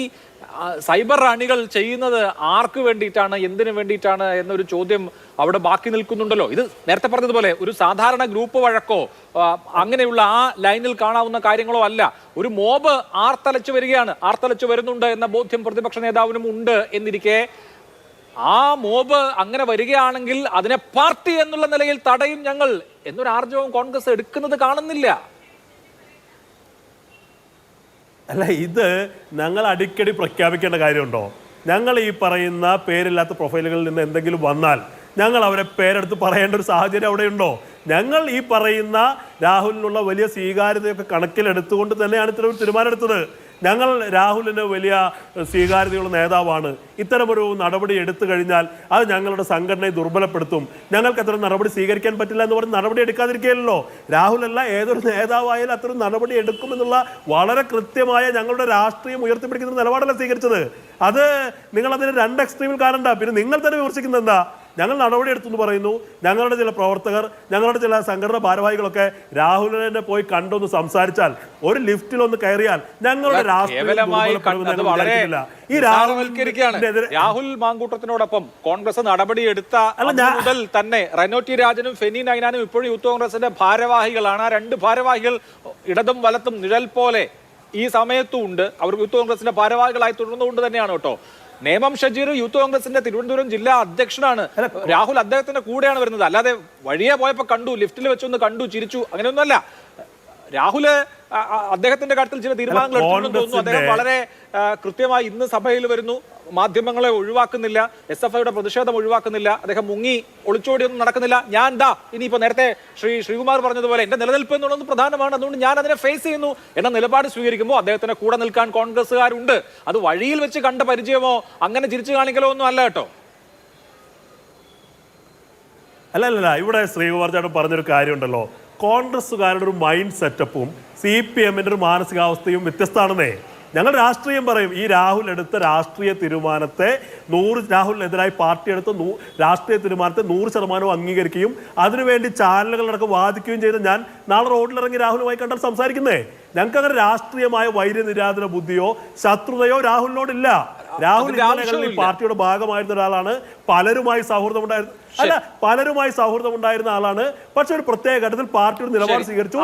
സൈബർ അണികൾ ചെയ്യുന്നത് ആർക്ക് വേണ്ടിയിട്ടാണ്, എന്തിനു വേണ്ടിയിട്ടാണ് എന്നൊരു ചോദ്യം അവിടെ ബാക്കി നിൽക്കുന്നുണ്ടല്ലോ. ഇത് നേരത്തെ പറഞ്ഞതുപോലെ ഒരു സാധാരണ ഗ്രൂപ്പ് വഴക്കോ അങ്ങനെയുള്ള ആ ലൈനിൽ കാണാവുന്ന കാര്യങ്ങളോ അല്ല. ഒരു മോബ് ആർത്തലച്ചു വരുന്നുണ്ട് എന്ന ബോധ്യം പ്രതിപക്ഷ നേതാവിനും ഉണ്ട് എന്നിരിക്കെ ആ മോബ് അങ്ങനെ വരികയാണെങ്കിൽ അതിനെ പാർട്ടി എന്നുള്ള നിലയിൽ തടയും ഞങ്ങൾ എന്നൊരു ആർജവം കോൺഗ്രസ് എടുക്കുന്നത് കാണുന്നില്ല. അല്ല, ഇത് ഞങ്ങൾ അടിക്കടി പ്രഖ്യാപിക്കേണ്ട കാര്യമുണ്ടോ? ഞങ്ങൾ ഈ പറയുന്ന പേരില്ലാത്ത പ്രൊഫൈലുകളിൽ നിന്ന് എന്തെങ്കിലും വന്നാൽ ഞങ്ങൾ അവരെ പേരെടുത്ത് പറയേണ്ട ഒരു സാഹചര്യം അവിടെയുണ്ടോ? ഞങ്ങൾ ഈ പറയുന്ന രാഹുലിനുള്ള വലിയ സ്വീകാര്യതയൊക്കെ കണക്കിലെടുത്തുകൊണ്ട് തന്നെയാണ് ഇത്തരം തീരുമാനമെടുത്തത്. ഞങ്ങൾ രാഹുലിന് വലിയ സ്വീകാര്യതയുള്ള നേതാവാണ്. ഇത്തരമൊരു നടപടി എടുത്തു കഴിഞ്ഞാൽ അത് ഞങ്ങളുടെ സംഘടനയെ ദുർബലപ്പെടുത്തും, ഞങ്ങൾക്ക് അത്തരം നടപടി സ്വീകരിക്കാൻ പറ്റില്ല എന്ന് പറഞ്ഞ് നടപടി എടുക്കാതിരിക്കുകയല്ലോ. രാഹുലല്ല, ഏതൊരു നേതാവായാലും അത്തരം നടപടി എടുക്കുമെന്നുള്ള വളരെ കൃത്യമായ ഞങ്ങളുടെ രാഷ്ട്രീയം ഉയർത്തിപ്പിടിക്കുന്ന നിലപാടല്ല സ്വീകരിച്ചത്. അത് നിങ്ങളതിന് രണ്ട് എക്സ്ട്രീമിൽ കാണണ്ട. പിന്നെ നിങ്ങൾ തന്നെ വിമർശിക്കുന്നത് എന്താ? ഞങ്ങൾ നടപടിയെടുത്തു എന്ന് പറയുന്നു. ഞങ്ങളുടെ ചില പ്രവർത്തകർ, ഞങ്ങളുടെ ചില സംഘടനാ ഭാരവാഹികളൊക്കെ രാഹുലിനെ പോയി കണ്ടൊന്ന് സംസാരിച്ചാൽ, ഒരു ലിഫ്റ്റിലൊന്ന് കയറിയാൽ ഞങ്ങളുടെ രാഹുൽ മാങ്കൂട്ടത്തിനോടൊപ്പം കോൺഗ്രസ് നടപടിയെടുത്ത മുതൽ തന്നെ റെനോ ടി രാജനും ഫെനി നൈനാനും ഇപ്പോഴും യൂത്ത് കോൺഗ്രസിന്റെ ഭാരവാഹികളാണ്. ആ രണ്ട് ഭാരവാഹികൾ ഇടതും വലത്തും നിഴൽ പോലെ ഈ സമയത്തും ഉണ്ട്. അവർ യൂത്ത് കോൺഗ്രസിന്റെ ഭാരവാഹികളായി തുടർന്നുകൊണ്ട് തന്നെയാണ് കേട്ടോ. നേമം ഷജീർ യൂത്ത് കോൺഗ്രസിന്റെ തിരുവനന്തപുരം ജില്ലാ അധ്യക്ഷനാണ്. രാഹുൽ അദ്ദേഹത്തിന്റെ കൂടെയാണ് വരുന്നത്. അല്ലാതെ വഴിയെ പോയപ്പോ കണ്ടു, ലിഫ്റ്റിൽ വെച്ചൊന്ന് കണ്ടു, ചിരിച്ചു, അങ്ങനെയൊന്നുമല്ല. രാഹുല് അദ്ദേഹത്തിന്റെ കാര്യത്തിൽ ചില തീരുമാനങ്ങൾ എടുത്തുകൊണ്ടെന്ന് തോന്നുന്നു. അദ്ദേഹം വളരെ കൃത്യമായി ഇന്ന് സഭയിൽ വരുന്നു, മാധ്യമങ്ങളെ ഒഴിവാക്കുന്നില്ല, SFIയുടെ പ്രതിഷേധം ഒഴിവാക്കുന്നില്ല, അദ്ദേഹം മുങ്ങി ഒളിച്ചോടിയൊന്നും നടക്കുന്നില്ല. ഞാൻ ഇനിയിപ്പോ നേരത്തെ ശ്രീകുമാർ പറഞ്ഞതുപോലെ എന്റെ നിലനിൽപ്പ് എന്നുള്ളത് പ്രധാനമാണ്, അതുകൊണ്ട് ഞാൻ അതിനെ ഫേസ് ചെയ്യുന്നു എന്ന നിലപാട് സ്വീകരിക്കുമ്പോൾ അദ്ദേഹത്തിന് കൂടെ നിൽക്കാൻ കോൺഗ്രസ്സുകാരുണ്ട്. അത് വഴിയിൽ വെച്ച് കണ്ട പരിചയമോ അങ്ങനെ ചിരിച്ചു കാണിക്കലോ ഒന്നും അല്ല കേട്ടോ. അല്ല, ഇവിടെ ശ്രീകുമാർ ചേട്ടൻ പറഞ്ഞൊരു കാര്യമുണ്ടല്ലോ, കോൺഗ്രസ്സുകാരുടെ ഒരു മൈൻഡ് സെറ്റപ്പും CPMന്റെ ഒരു മാനസികാവസ്ഥയും വ്യത്യസ്തമാണെന്നേ. ഞങ്ങൾ രാഷ്ട്രീയം പറയും. ഈ രാഹുൽ എടുത്ത രാഷ്ട്രീയ തീരുമാനത്തെ രാഹുലിനെതിരായി പാർട്ടി എടുത്ത രാഷ്ട്രീയ തീരുമാനത്തെ 100% അംഗീകരിക്കുകയും അതിനുവേണ്ടി ചാനലുകളടക്കം വാദിക്കുകയും ചെയ്ത് ഞാൻ നാളെ റോഡിലിറങ്ങി രാഹുലുമായി കണ്ടാൽ സംസാരിക്കുന്നേ. ഞങ്ങൾക്ക് അങ്ങനെ രാഷ്ട്രീയമായ വൈര്യനിരാധന ബുദ്ധിയോ ശത്രുതയോ രാഹുലിനോടില്ല. രാഹുൽ പാർട്ടിയുടെ ഭാഗമായിരുന്ന ഒരാളാണ്, പലരുമായി സൗഹൃദം ഉണ്ടായിരുന്ന ആളാണ്. പക്ഷെ ഒരു പ്രത്യേക ഘട്ടത്തിൽ പാർട്ടിയുടെ നിലപാട് സ്വീകരിച്ചു.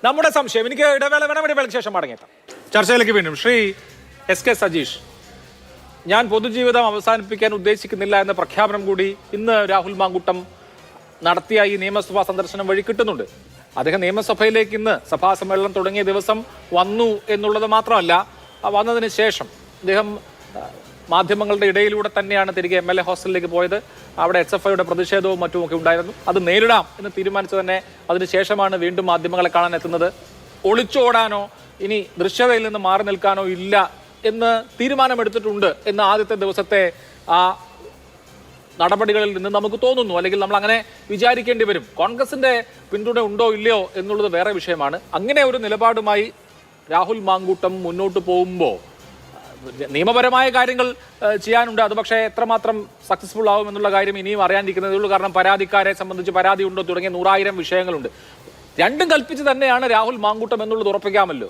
നമ്മുടെ സംശയം. എനിക്ക് ഇടവേളയ്ക്ക് ശേഷം മടങ്ങിയെത്താം. ചർച്ചയിലേക്ക് വീണ്ടും. ശ്രീ SK സജീഷ്, ഞാൻ പൊതുജീവിതം അവസാനിപ്പിക്കാൻ ഉദ്ദേശിക്കുന്നില്ല എന്ന പ്രഖ്യാപനം കൂടി ഇന്ന് രാഹുൽ മാങ്കൂട്ടം നടത്തിയ ഈ നിയമസഭാ സന്ദർശനം വഴി കിട്ടുന്നുണ്ട്. അദ്ദേഹം നിയമസഭയിലേക്ക് ഇന്ന് സഭാ സമ്മേളനം തുടങ്ങിയ ദിവസം വന്നു എന്നുള്ളത് മാത്രമല്ല, വന്നതിന് ശേഷം അദ്ദേഹം മാധ്യമങ്ങളുടെ ഇടയിലൂടെ തന്നെയാണ് തിരികെ MLA ഹോസ്റ്റലിലേക്ക് പോയത്. അവിടെ SFIയുടെ പ്രതിഷേധവും മറ്റുമൊക്കെ ഉണ്ടായിരുന്നു. അത് നേരിടാം എന്ന് തീരുമാനിച്ചു തന്നെ അതിനുശേഷമാണ് വീണ്ടും മാധ്യമങ്ങളെ കാണാൻ എത്തുന്നത്. ഒളിച്ചോടാനോ ഇനി ദൃശ്യതയിൽ നിന്ന് മാറി നിൽക്കാനോ ഇല്ല എന്ന് തീരുമാനമെടുത്തിട്ടുണ്ട് എന്ന് ആദ്യത്തെ ദിവസത്തെ ആ നടപടികളിൽ നിന്ന് നമുക്ക് തോന്നുന്നു, അല്ലെങ്കിൽ നമ്മൾ അങ്ങനെ വിചാരിക്കേണ്ടി വരും. കോൺഗ്രസിന്റെ പിന്തുണ ഉണ്ടോ ഇല്ലയോ എന്നുള്ളത് വേറെ വിഷയമാണ്. അങ്ങനെ ഒരു നിലപാടുമായി രാഹുൽ മാങ്കൂട്ടം മുന്നോട്ട് പോകുമ്പോൾ നിയമപരമായ കാര്യങ്ങൾ ചെയ്യാനുണ്ട്. അത് പക്ഷേ എത്രമാത്രം സക്സസ്ഫുൾ ആവും എന്നുള്ള കാര്യം ഇനിയും അറിയാണ്ടിരിക്കുന്നതേ ഉള്ളൂ. കാരണം പരാതിക്കാരെ സംബന്ധിച്ച് പരാതി ഉണ്ടോ തുടങ്ങിയ 100,000 വിഷയങ്ങളുണ്ട്. രണ്ടും കൽപ്പിച്ച് തന്നെയാണ് രാഹുൽ മാങ്കൂട്ടം എന്നുള്ളത് ഉറപ്പിക്കാമല്ലോ.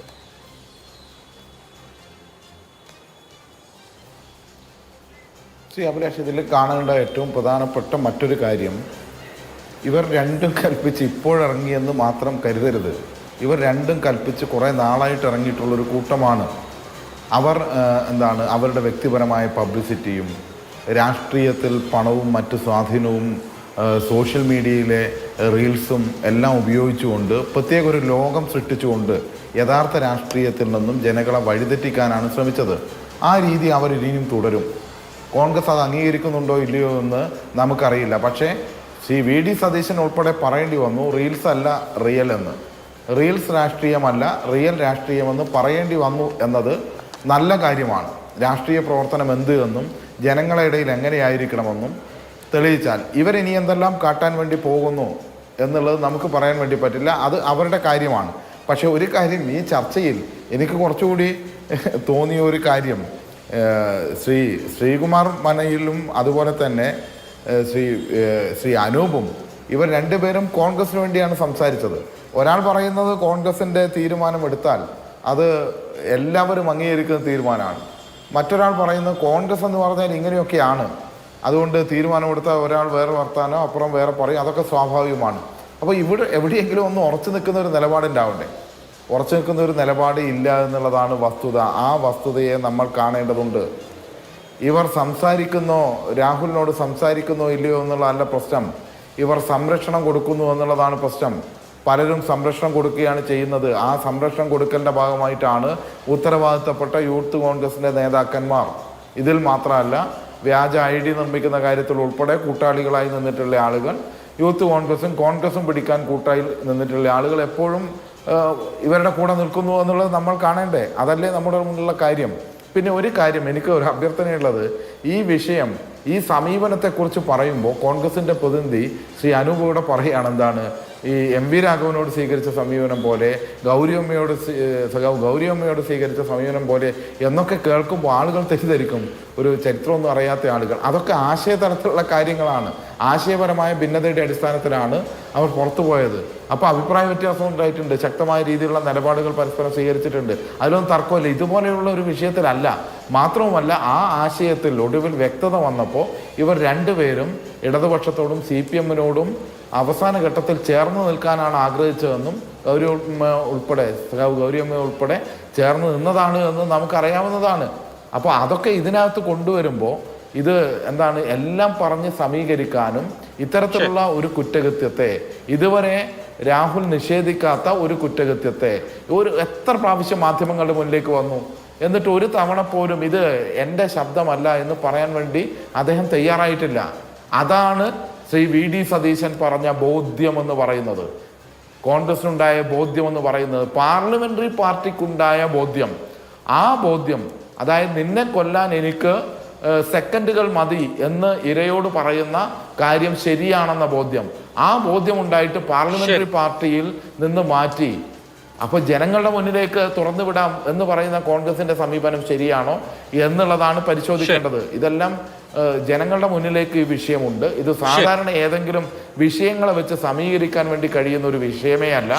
അഭിലാഷ്, ഇതിൽ കാണേണ്ട ഏറ്റവും പ്രധാനപ്പെട്ട മറ്റൊരു കാര്യം, ഇവർ രണ്ടും കൽപ്പിച്ച് ഇപ്പോഴിറങ്ങിയെന്ന് മാത്രം കരുതരുത്. ഇവർ രണ്ടും കൽപ്പിച്ച് കുറേ നാളായിട്ട് ഇറങ്ങിയിട്ടുള്ളൊരു കൂട്ടമാണ്. അവർ അവരുടെ വ്യക്തിപരമായ പബ്ലിസിറ്റിയും രാഷ്ട്രീയത്തിൽ പണവും മറ്റു സ്വാധീനവും സോഷ്യൽ മീഡിയയിലെ റീൽസും എല്ലാം ഉപയോഗിച്ചുകൊണ്ട് പ്രത്യേക ഒരു ലോകം സൃഷ്ടിച്ചുകൊണ്ട് യഥാർത്ഥ രാഷ്ട്രീയത്തിൽ നിന്നും ജനങ്ങളെ വഴിതെറ്റിക്കാനാണ് ശ്രമിച്ചത്. ആ രീതി അവർ ഇനിയും തുടരും. കോൺഗ്രസ് അത് അംഗീകരിക്കുന്നുണ്ടോ ഇല്ലയോ എന്ന് നമുക്കറിയില്ല. പക്ഷേ ശ്രീ VD സതീശൻ ഉൾപ്പെടെ പറയേണ്ടി വന്നു, റീൽസ് അല്ല റിയൽ എന്ന്. റീൽസ് രാഷ്ട്രീയമല്ല, റിയൽ രാഷ്ട്രീയമെന്ന് പറയേണ്ടി വന്നു എന്നത് നല്ല കാര്യമാണ്. രാഷ്ട്രീയ പ്രവർത്തനം എന്ത് എന്നും ജനങ്ങളുടെ ഇടയിൽ എങ്ങനെയായിരിക്കണമെന്നും തെളിയിച്ചാൽ ഇവരിനി എന്തെല്ലാം കാട്ടാൻ വേണ്ടി പോകുന്നു എന്നുള്ളത് നമുക്ക് പറയാൻ വേണ്ടി പറ്റില്ല. അത് അവരുടെ കാര്യമാണ്. പക്ഷേ ഒരു കാര്യം ഈ ചർച്ചയിൽ എനിക്ക് കുറച്ചുകൂടി തോന്നിയ ഒരു കാര്യം, ശ്രീകുമാർ മനയിലും അതുപോലെ തന്നെ ശ്രീ അനൂപും ഇവർ രണ്ടുപേരും കോൺഗ്രസിന് വേണ്ടിയാണ് സംസാരിച്ചത്. ഒരാൾ പറയുന്നത് കോൺഗ്രസിൻ്റെ തീരുമാനമെടുത്താൽ അത് എല്ലാവരും അംഗീകരിക്കുന്ന തീരുമാനമാണ്. മറ്റൊരാൾ പറയുന്നത് കോൺഗ്രസ് എന്ന് പറഞ്ഞാൽ ഇങ്ങനെയൊക്കെയാണ്, അതുകൊണ്ട് തീരുമാനമെടുത്താൽ ഒരാൾ വേറെ വർത്താനോ അപ്പുറം വേറെ പറയും, അതൊക്കെ സ്വാഭാവികമാണ്. അപ്പോൾ ഇവിടെ എവിടെയെങ്കിലും ഒന്ന് ഉറച്ചു നിൽക്കുന്ന ഒരു നിലപാടുണ്ടാവണ്ടേ? ഉറച്ചു നിൽക്കുന്ന ഒരു നിലപാട് ഇല്ല എന്നുള്ളതാണ് വസ്തുത. ആ വസ്തുതയെ നമ്മൾ കാണേണ്ടതുണ്ട്. ഇവർ സംസാരിക്കുന്നോ, രാഹുലിനോട് സംസാരിക്കുന്നോ ഇല്ലയോ എന്നുള്ളതല്ല പ്രശ്നം. ഇവർ സംരക്ഷണം കൊടുക്കുന്നു എന്നുള്ളതാണ് പ്രശ്നം. പലരും സംരക്ഷണം കൊടുക്കുകയാണ് ചെയ്യുന്നത്. ആ സംരക്ഷണം കൊടുക്കലിൻ്റെ ഭാഗമായിട്ടാണ് ഉത്തരവാദിത്തപ്പെട്ട യൂത്ത് കോൺഗ്രസിൻ്റെ നേതാക്കന്മാർ. ഇതിൽ മാത്രമല്ല, വ്യാജ ID നിർമ്മിക്കുന്ന കാര്യത്തിൽ ഉൾപ്പെടെ കൂട്ടാളികളായി നിന്നിട്ടുള്ള ആളുകൾ, യൂത്ത് കോൺഗ്രസും പിടിക്കാൻ കൂട്ടായി നിന്നിട്ടുള്ള ആളുകൾ എപ്പോഴും ഇവരുടെ കൂടെ നിൽക്കുന്നു എന്നുള്ളത് നമ്മൾ കാണണ്ടേ? അതല്ലേ നമ്മുടെ മുന്നിലുള്ള കാര്യം. പിന്നെ ഒരു കാര്യം, എനിക്ക് ഒരു അഭ്യർത്ഥനയുള്ളത്, ഈ വിഷയം, ഈ സമീപനത്തെക്കുറിച്ച് പറയുമ്പോൾ കോൺഗ്രസിൻ്റെ പ്രതിനിധി ശ്രീ അനൂപ് ഇവിടെ പറയുകയാണ് എന്താണ്, ഈ MV രാഘവനോട് സ്വീകരിച്ച സമീപനം പോലെ, ഗൗരിയമ്മയോട് സ്വീകരിച്ച സമീപനം പോലെ എന്നൊക്കെ കേൾക്കുമ്പോൾ ആളുകൾ തെറ്റിദ്ധരിക്കും, ഒരു ചരിത്രമൊന്നും അറിയാത്ത ആളുകൾ. അതൊക്കെ ആശയതലത്തിലുള്ള കാര്യങ്ങളാണ്. ആശയപരമായ ഭിന്നതയുടെ അടിസ്ഥാനത്തിലാണ് അവർ പുറത്തു പോയത്. അപ്പോൾ അഭിപ്രായ വ്യത്യാസം ഉണ്ടായിട്ടുണ്ട്, ശക്തമായ രീതിയിലുള്ള നിലപാടുകൾ പരസ്പരം സ്വീകരിച്ചിട്ടുണ്ട്, അതിലൊന്നും തർക്കമില്ല. ഇതുപോലെയുള്ള ഒരു വിഷയത്തിലല്ല. മാത്രവുമല്ല, ആ ആശയത്തിൽ ഒടുവിൽ വ്യക്തത വന്നപ്പോൾ ഇവർ രണ്ടുപേരും ഇടതുപക്ഷത്തോടും CPM-നോടും അവസാന ഘട്ടത്തിൽ ചേർന്ന് നിൽക്കാനാണ് ആഗ്രഹിച്ചതെന്നും ഗൗരിയമ്മ ഉൾപ്പെടെ ചേർന്ന് നിന്നതാണ് എന്ന് നമുക്കറിയാവുന്നതാണ്. അപ്പോൾ അതൊക്കെ ഇതിനകത്ത് കൊണ്ടുവരുമ്പോൾ ഇത് എല്ലാം പറഞ്ഞ് സമീകരിക്കാനും ഇത്തരത്തിലുള്ള ഒരു കുറ്റകൃത്യത്തെ, ഇതുവരെ രാഹുൽ നിഷേധിക്കാത്ത ഒരു കുറ്റകൃത്യത്തെ എത്ര പ്രാവശ്യം മാധ്യമങ്ങളുടെ മുന്നിലേക്ക് വന്നു, എന്നിട്ട് ഒരു തവണ പോലും ഇത് എൻ്റെ ശബ്ദമല്ല എന്ന് പറയാൻ വേണ്ടി അദ്ദേഹം തയ്യാറായിട്ടില്ല. അതാണ് ശ്രീ VD സതീശൻ പറഞ്ഞ ബോധ്യമെന്ന് പറയുന്നത്, കോൺഗ്രസിനുണ്ടായ ബോധ്യമെന്ന് പറയുന്നത്, പാർലമെന്ററി പാർട്ടിക്കുണ്ടായ ബോധ്യം. ആ ബോധ്യം, അതായത് നിന്നെ കൊല്ലാൻ എനിക്ക് സെക്കൻഡുകൾ മതി എന്ന് ഇരയോട് പറയുന്ന കാര്യം ശരിയാണെന്ന ബോധ്യം, ആ ബോധ്യമുണ്ടായിട്ട് പാർലമെന്ററി പാർട്ടിയിൽ നിന്ന് മാറ്റി അപ്പോൾ ജനങ്ങളുടെ മുന്നിലേക്ക് തുറന്നു വിടാം എന്ന് പറയുന്ന കോൺഗ്രസിന്റെ സമീപനം ശരിയാണോ എന്നുള്ളതാണ് പരിശോധിക്കേണ്ടത്. ഇതെല്ലാം ജനങ്ങളുടെ മുന്നിലേക്ക് ഈ വിഷയമുണ്ട്. ഇത് സാധാരണ ഏതെങ്കിലും വിഷയങ്ങളെ വെച്ച് സമീകരിക്കാൻ വേണ്ടി കഴിയുന്ന ഒരു വിഷയമേ അല്ല,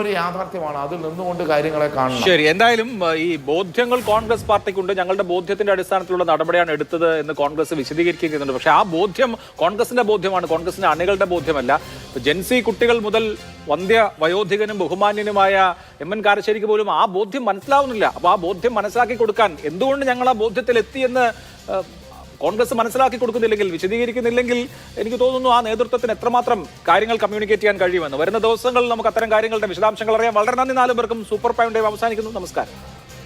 ഒരു യാഥാർത്ഥ്യമാണ്. അതിൽ നിന്നുകൊണ്ട് കാര്യങ്ങളെ കാണണം. ശരി, എന്തായാലും ഈ ബോധ്യങ്ങൾ കോൺഗ്രസ് പാർട്ടിക്കുണ്ട്. ഞങ്ങളുടെ ബോധ്യത്തിന്റെ അടിസ്ഥാനത്തിലുള്ള നടപടിയാണ് എടുത്തത് എന്ന് കോൺഗ്രസ് വിശദീകരിക്കുന്നുണ്ട്. പക്ഷെ ആ ബോധ്യം കോൺഗ്രസിന്റെ ബോധ്യമാണ്, കോൺഗ്രസിന്റെ അണികളുടെ ബോധ്യമല്ല. ജെൻസി കുട്ടികൾ മുതൽ വന്ധ്യ വയോധികനും ബഹുമാന്യനുമായ MN കാരശ്ശേരിക്ക് പോലും ആ ബോധ്യം മനസ്സിലാവുന്നില്ല. അപ്പോൾ ആ ബോധ്യം മനസ്സിലാക്കി കൊടുക്കാൻ എന്തുകൊണ്ട് ഞങ്ങൾ ആ ബോധ്യത്തിൽ എത്തിയെന്ന് കോൺഗ്രസ് മനസ്സിലാക്കി കൊടുക്കുന്നില്ലെങ്കിൽ, വിശദീകരിക്കുന്നില്ലെങ്കിൽ, എനിക്ക് തോന്നുന്നു ആ നേതൃത്വത്തിന് എത്രമാത്രം കാര്യങ്ങൾ കമ്മ്യൂണിക്കേറ്റ് ചെയ്യാൻ കഴിയുമെന്ന്. വരുന്ന ദിവസങ്ങളിൽ നമുക്ക് അത്തരം കാര്യങ്ങളുടെ വിശദാംശങ്ങൾ അറിയാം. വളരെ നന്ദി 4 പേർക്കും. സൂപ്പർ പ്രൈം ടൈം അവസാനിക്കുന്നു. നമസ്കാരം.